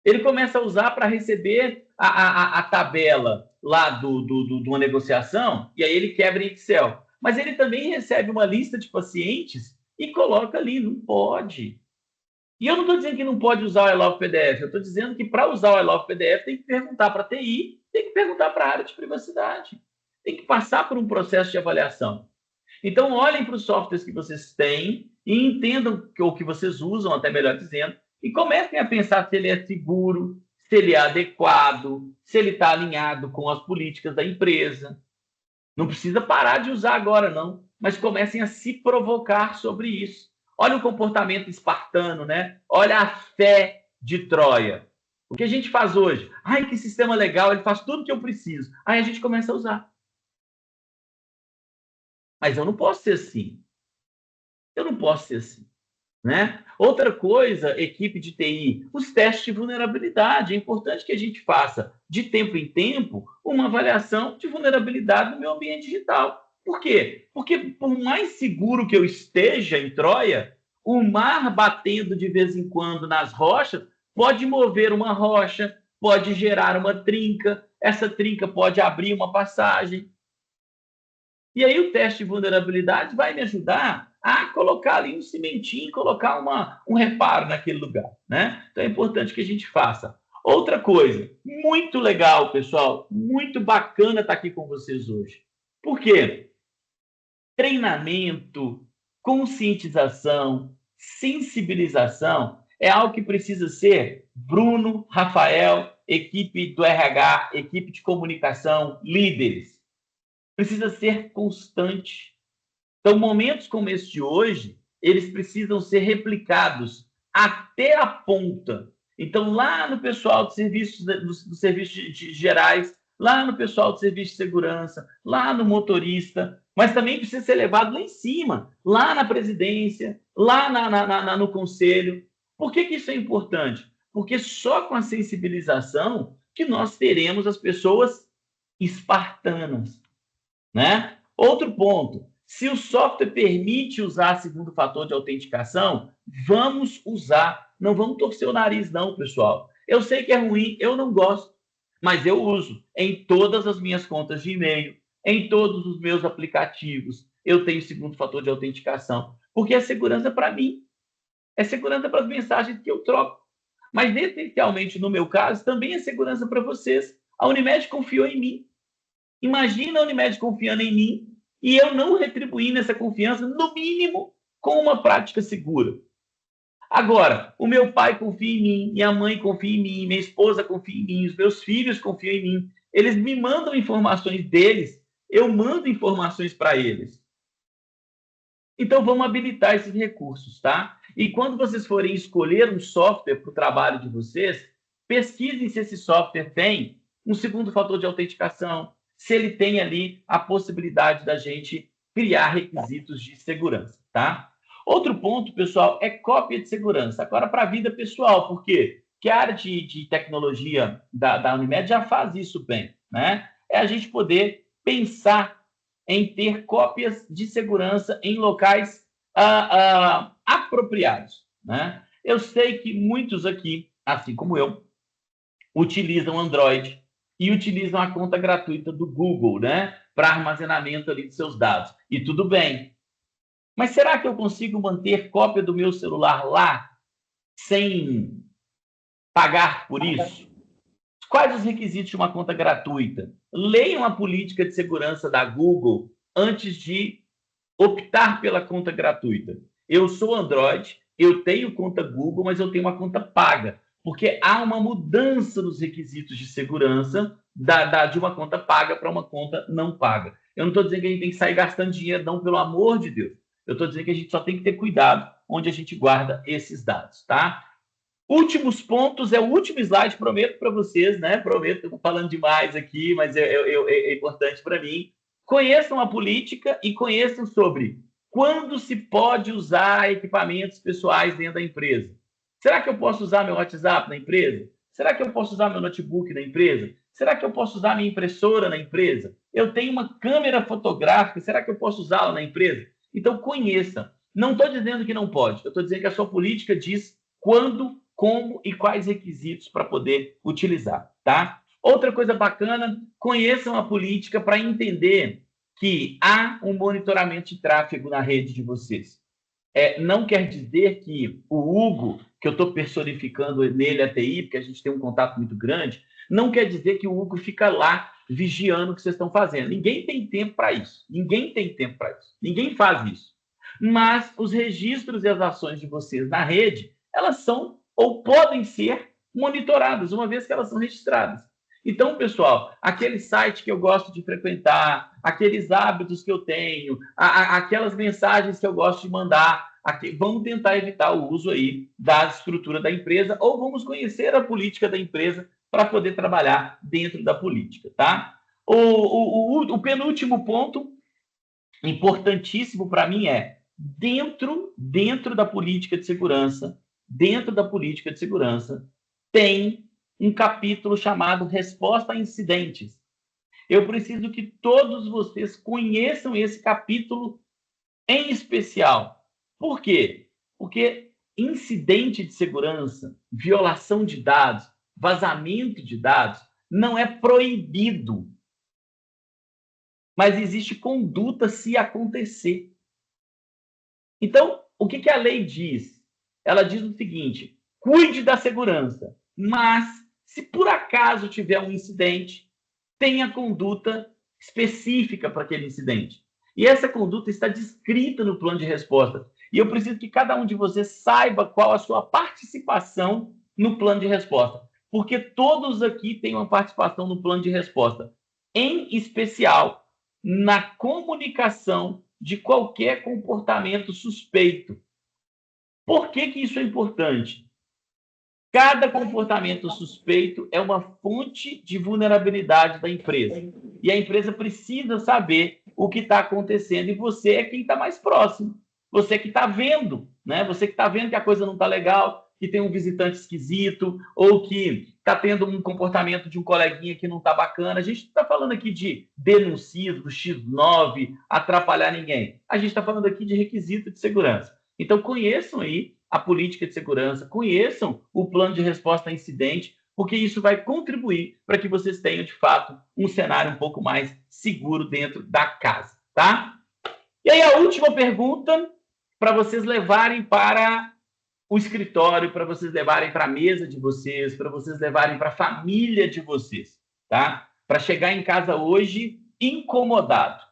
Speaker 1: Ele começa a usar para receber a tabela lá de uma negociação, e aí ele quebra em Excel. Mas ele também recebe uma lista de pacientes e coloca ali, não pode. E eu não estou dizendo que não pode usar o I Love PDF, eu estou dizendo que para usar o I Love PDF tem que perguntar para a TI, tem que perguntar para a área de privacidade, tem que passar por um processo de avaliação. Então, olhem para os softwares que vocês têm e entendam o que vocês usam, até melhor dizendo, e comecem a pensar se ele é seguro, se ele é adequado, se ele está alinhado com as políticas da empresa. Não precisa parar de usar agora, não, mas comecem a se provocar sobre isso. Olha o comportamento espartano, né? Olha a fé de Troia. O que a gente faz hoje? Ai, que sistema legal, ele faz tudo que eu preciso. Aí a gente começa a usar. Mas eu não posso ser assim. Eu não posso ser assim. Né? Outra coisa, equipe de TI, os testes de vulnerabilidade. É importante que a gente faça, de tempo em tempo, uma avaliação de vulnerabilidade no meu ambiente digital. Por quê? Porque por mais seguro que eu esteja em Troia, o mar batendo de vez em quando nas rochas pode mover uma rocha, pode gerar uma trinca, essa trinca pode abrir uma passagem. E aí o teste de vulnerabilidade vai me ajudar a colocar ali um cimentinho, colocar um reparo naquele lugar, né? Então é importante que a gente faça. Outra coisa, muito legal, pessoal, muito bacana estar aqui com vocês hoje. Por quê? Treinamento, conscientização, sensibilização é algo que precisa ser Bruno, Rafael, equipe do RH, equipe de comunicação, líderes. Precisa ser constante. Então, momentos como esse de hoje, eles precisam ser replicados até a ponta. Então, lá no pessoal de serviços, dos serviços gerais, lá no pessoal de serviço de segurança, lá no motorista, mas também precisa ser levado lá em cima, lá na presidência, lá no conselho. Por que isso é importante? Porque só com a sensibilização que nós teremos as pessoas espartanas, né? Outro ponto, se o software permite usar segundo fator de autenticação, vamos usar. Não vamos torcer o nariz, não, pessoal. Eu sei que é ruim, eu não gosto, mas eu uso em todas as minhas contas de e-mail, em todos os meus aplicativos. Eu tenho segundo fator de autenticação, porque é segurança para mim, é segurança para as mensagens que eu troco. Mas, essencialmente, no meu caso, também é segurança para vocês. A Unimed confiou em mim. Imagina a Unimed confiando em mim e eu não retribuindo essa confiança, no mínimo, com uma prática segura. Agora, o meu pai confia em mim, minha mãe confia em mim, minha esposa confia em mim, os meus filhos confiam em mim. Eles me mandam informações deles, eu mando informações para eles. Então, vamos habilitar esses recursos, tá? E quando vocês forem escolher um software para o trabalho de vocês, pesquisem se esse software tem um segundo fator de autenticação, se ele tem ali a possibilidade da gente criar requisitos de segurança, tá? Outro ponto, pessoal, é cópia de segurança. Agora, para a vida pessoal, por quê? Porque a área de tecnologia da Unimed já faz isso bem, né? É a gente poder pensar em ter cópias de segurança em locais apropriados, né? Eu sei que muitos aqui, assim como eu, utilizam Android e utilizam a conta gratuita do Google, né, para armazenamento ali de seus dados. E tudo bem. Mas será que eu consigo manter cópia do meu celular lá sem pagar por isso? Quais os requisitos de uma conta gratuita? Leiam a política de segurança da Google antes de optar pela conta gratuita. Eu sou Android, eu tenho conta Google, mas eu tenho uma conta paga, porque há uma mudança nos requisitos de segurança de uma conta paga para uma conta não paga. Eu não estou dizendo que a gente tem que sair gastando dinheiro, não, pelo amor de Deus. Eu estou dizendo que a gente só tem que ter cuidado onde a gente guarda esses dados, tá? Últimos pontos, é o último slide, prometo para vocês, né? Prometo, estou falando demais aqui, mas é importante para mim. Conheçam a política e conheçam sobre quando se pode usar equipamentos pessoais dentro da empresa. Será que eu posso usar meu WhatsApp na empresa? Será que eu posso usar meu notebook na empresa? Será que eu posso usar minha impressora na empresa? Eu tenho uma câmera fotográfica, será que eu posso usá-la na empresa? Então, conheça. Não estou dizendo que não pode, eu estou dizendo que a sua política diz quando, como e quais requisitos para poder utilizar, tá? Outra coisa bacana, conheçam a política para entender que há um monitoramento de tráfego na rede de vocês. Não quer dizer que o Hugo, que eu estou personificando nele a TI, porque a gente tem um contato muito grande, não quer dizer que o Hugo fica lá vigiando o que vocês estão fazendo. Ninguém tem tempo para isso. Ninguém tem tempo para isso. Ninguém faz isso. Mas os registros e as ações de vocês na rede, elas são ou podem ser monitoradas, uma vez que elas são registradas. Então, pessoal, aquele site que eu gosto de frequentar, aqueles hábitos que eu tenho, aquelas mensagens que eu gosto de mandar, vamos tentar evitar o uso aí da estrutura da empresa ou vamos conhecer a política da empresa para poder trabalhar dentro da política, tá? O penúltimo ponto, importantíssimo para mim, é dentro da política de segurança, tem um capítulo chamado Resposta a Incidentes. Eu preciso que todos vocês conheçam esse capítulo em especial. Por quê? Porque incidente de segurança, violação de dados, vazamento de dados, não é proibido. Mas existe conduta se acontecer. Então, o que a lei diz? Ela diz o seguinte: cuide da segurança, mas se por acaso tiver um incidente, tenha conduta específica para aquele incidente. E essa conduta está descrita no plano de resposta. E eu preciso que cada um de vocês saiba qual a sua participação no plano de resposta. Porque todos aqui têm uma participação no plano de resposta. Em especial, na comunicação de qualquer comportamento suspeito. Por que isso é importante? Cada comportamento suspeito é uma fonte de vulnerabilidade da empresa. E a empresa precisa saber o que está acontecendo. E você é quem está mais próximo. Você que está vendo, né? Você que está vendo que a coisa não está legal, que tem um visitante esquisito, ou que está tendo um comportamento de um coleguinha que não está bacana. A gente não está falando aqui de denúncias do X9, atrapalhar ninguém. A gente está falando aqui de requisito de segurança. Então, conheçam aí a política de segurança, conheçam o plano de resposta a incidente, porque isso vai contribuir para que vocês tenham, de fato, um cenário um pouco mais seguro dentro da casa, tá? E aí, a última pergunta, para vocês levarem para o escritório, para vocês levarem para a mesa de vocês, para vocês levarem para a família de vocês, tá? Para chegar em casa hoje incomodado,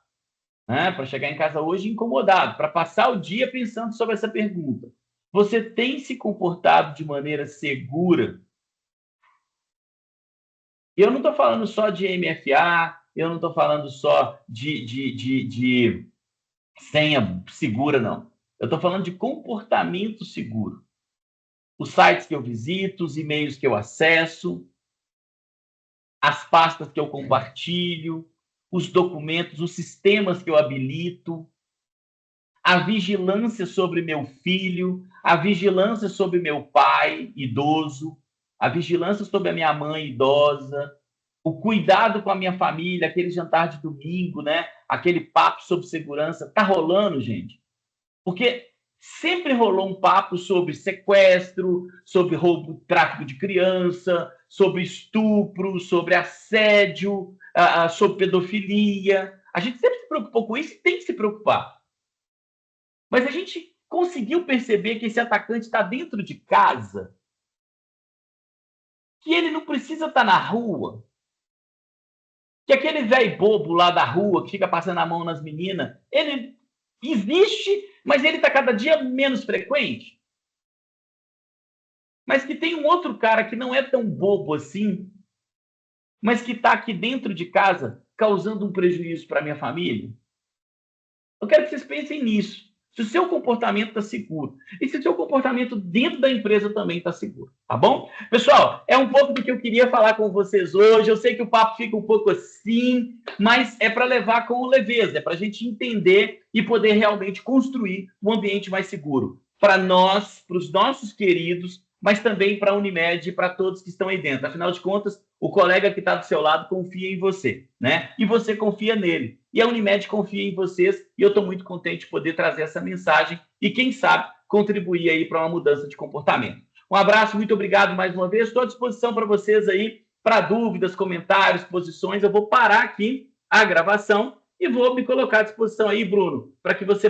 Speaker 1: né? Para chegar em casa hoje incomodado, para passar o dia pensando sobre essa pergunta. Você tem se comportado de maneira segura? E eu não estou falando só de MFA, eu não estou falando só de senha segura, não. Eu estou falando de comportamento seguro. Os sites que eu visito, os e-mails que eu acesso, as pastas que eu compartilho, os documentos, os sistemas que eu habilito, a vigilância sobre meu filho, a vigilância sobre meu pai idoso, a vigilância sobre a minha mãe idosa, o cuidado com a minha família, aquele jantar de domingo, né? Aquele papo sobre segurança. Tá rolando, gente? Porque sempre rolou um papo sobre sequestro, sobre roubo, tráfico de criança, sobre estupro, sobre assédio, sobre pedofilia. A gente sempre se preocupou com isso e tem que se preocupar. Mas a gente conseguiu perceber que esse atacante está dentro de casa, que ele não precisa estar na rua, que aquele velho bobo lá da rua que fica passando a mão nas meninas, ele existe, mas ele está cada dia menos frequente. Mas que tem um outro cara que não é tão bobo assim, mas que está aqui dentro de casa causando um prejuízo para a minha família. Eu quero que vocês pensem nisso. Se o seu comportamento está seguro e se o seu comportamento dentro da empresa também está seguro, tá bom? Pessoal, é um pouco do que eu queria falar com vocês hoje. Eu sei que o papo fica um pouco assim, mas é para levar com leveza, é para a gente entender e poder realmente construir um ambiente mais seguro para nós, para os nossos queridos, mas também para a Unimed e para todos que estão aí dentro. Afinal de contas, o colega que está do seu lado confia em você, né? E você confia nele. E a Unimed confia em vocês e eu estou muito contente de poder trazer essa mensagem e, quem sabe, contribuir aí para uma mudança de comportamento. Um abraço, muito obrigado mais uma vez. Estou à disposição para vocês aí, para dúvidas, comentários, posições. Eu vou parar aqui a gravação e vou me colocar à disposição aí, Bruno, para que você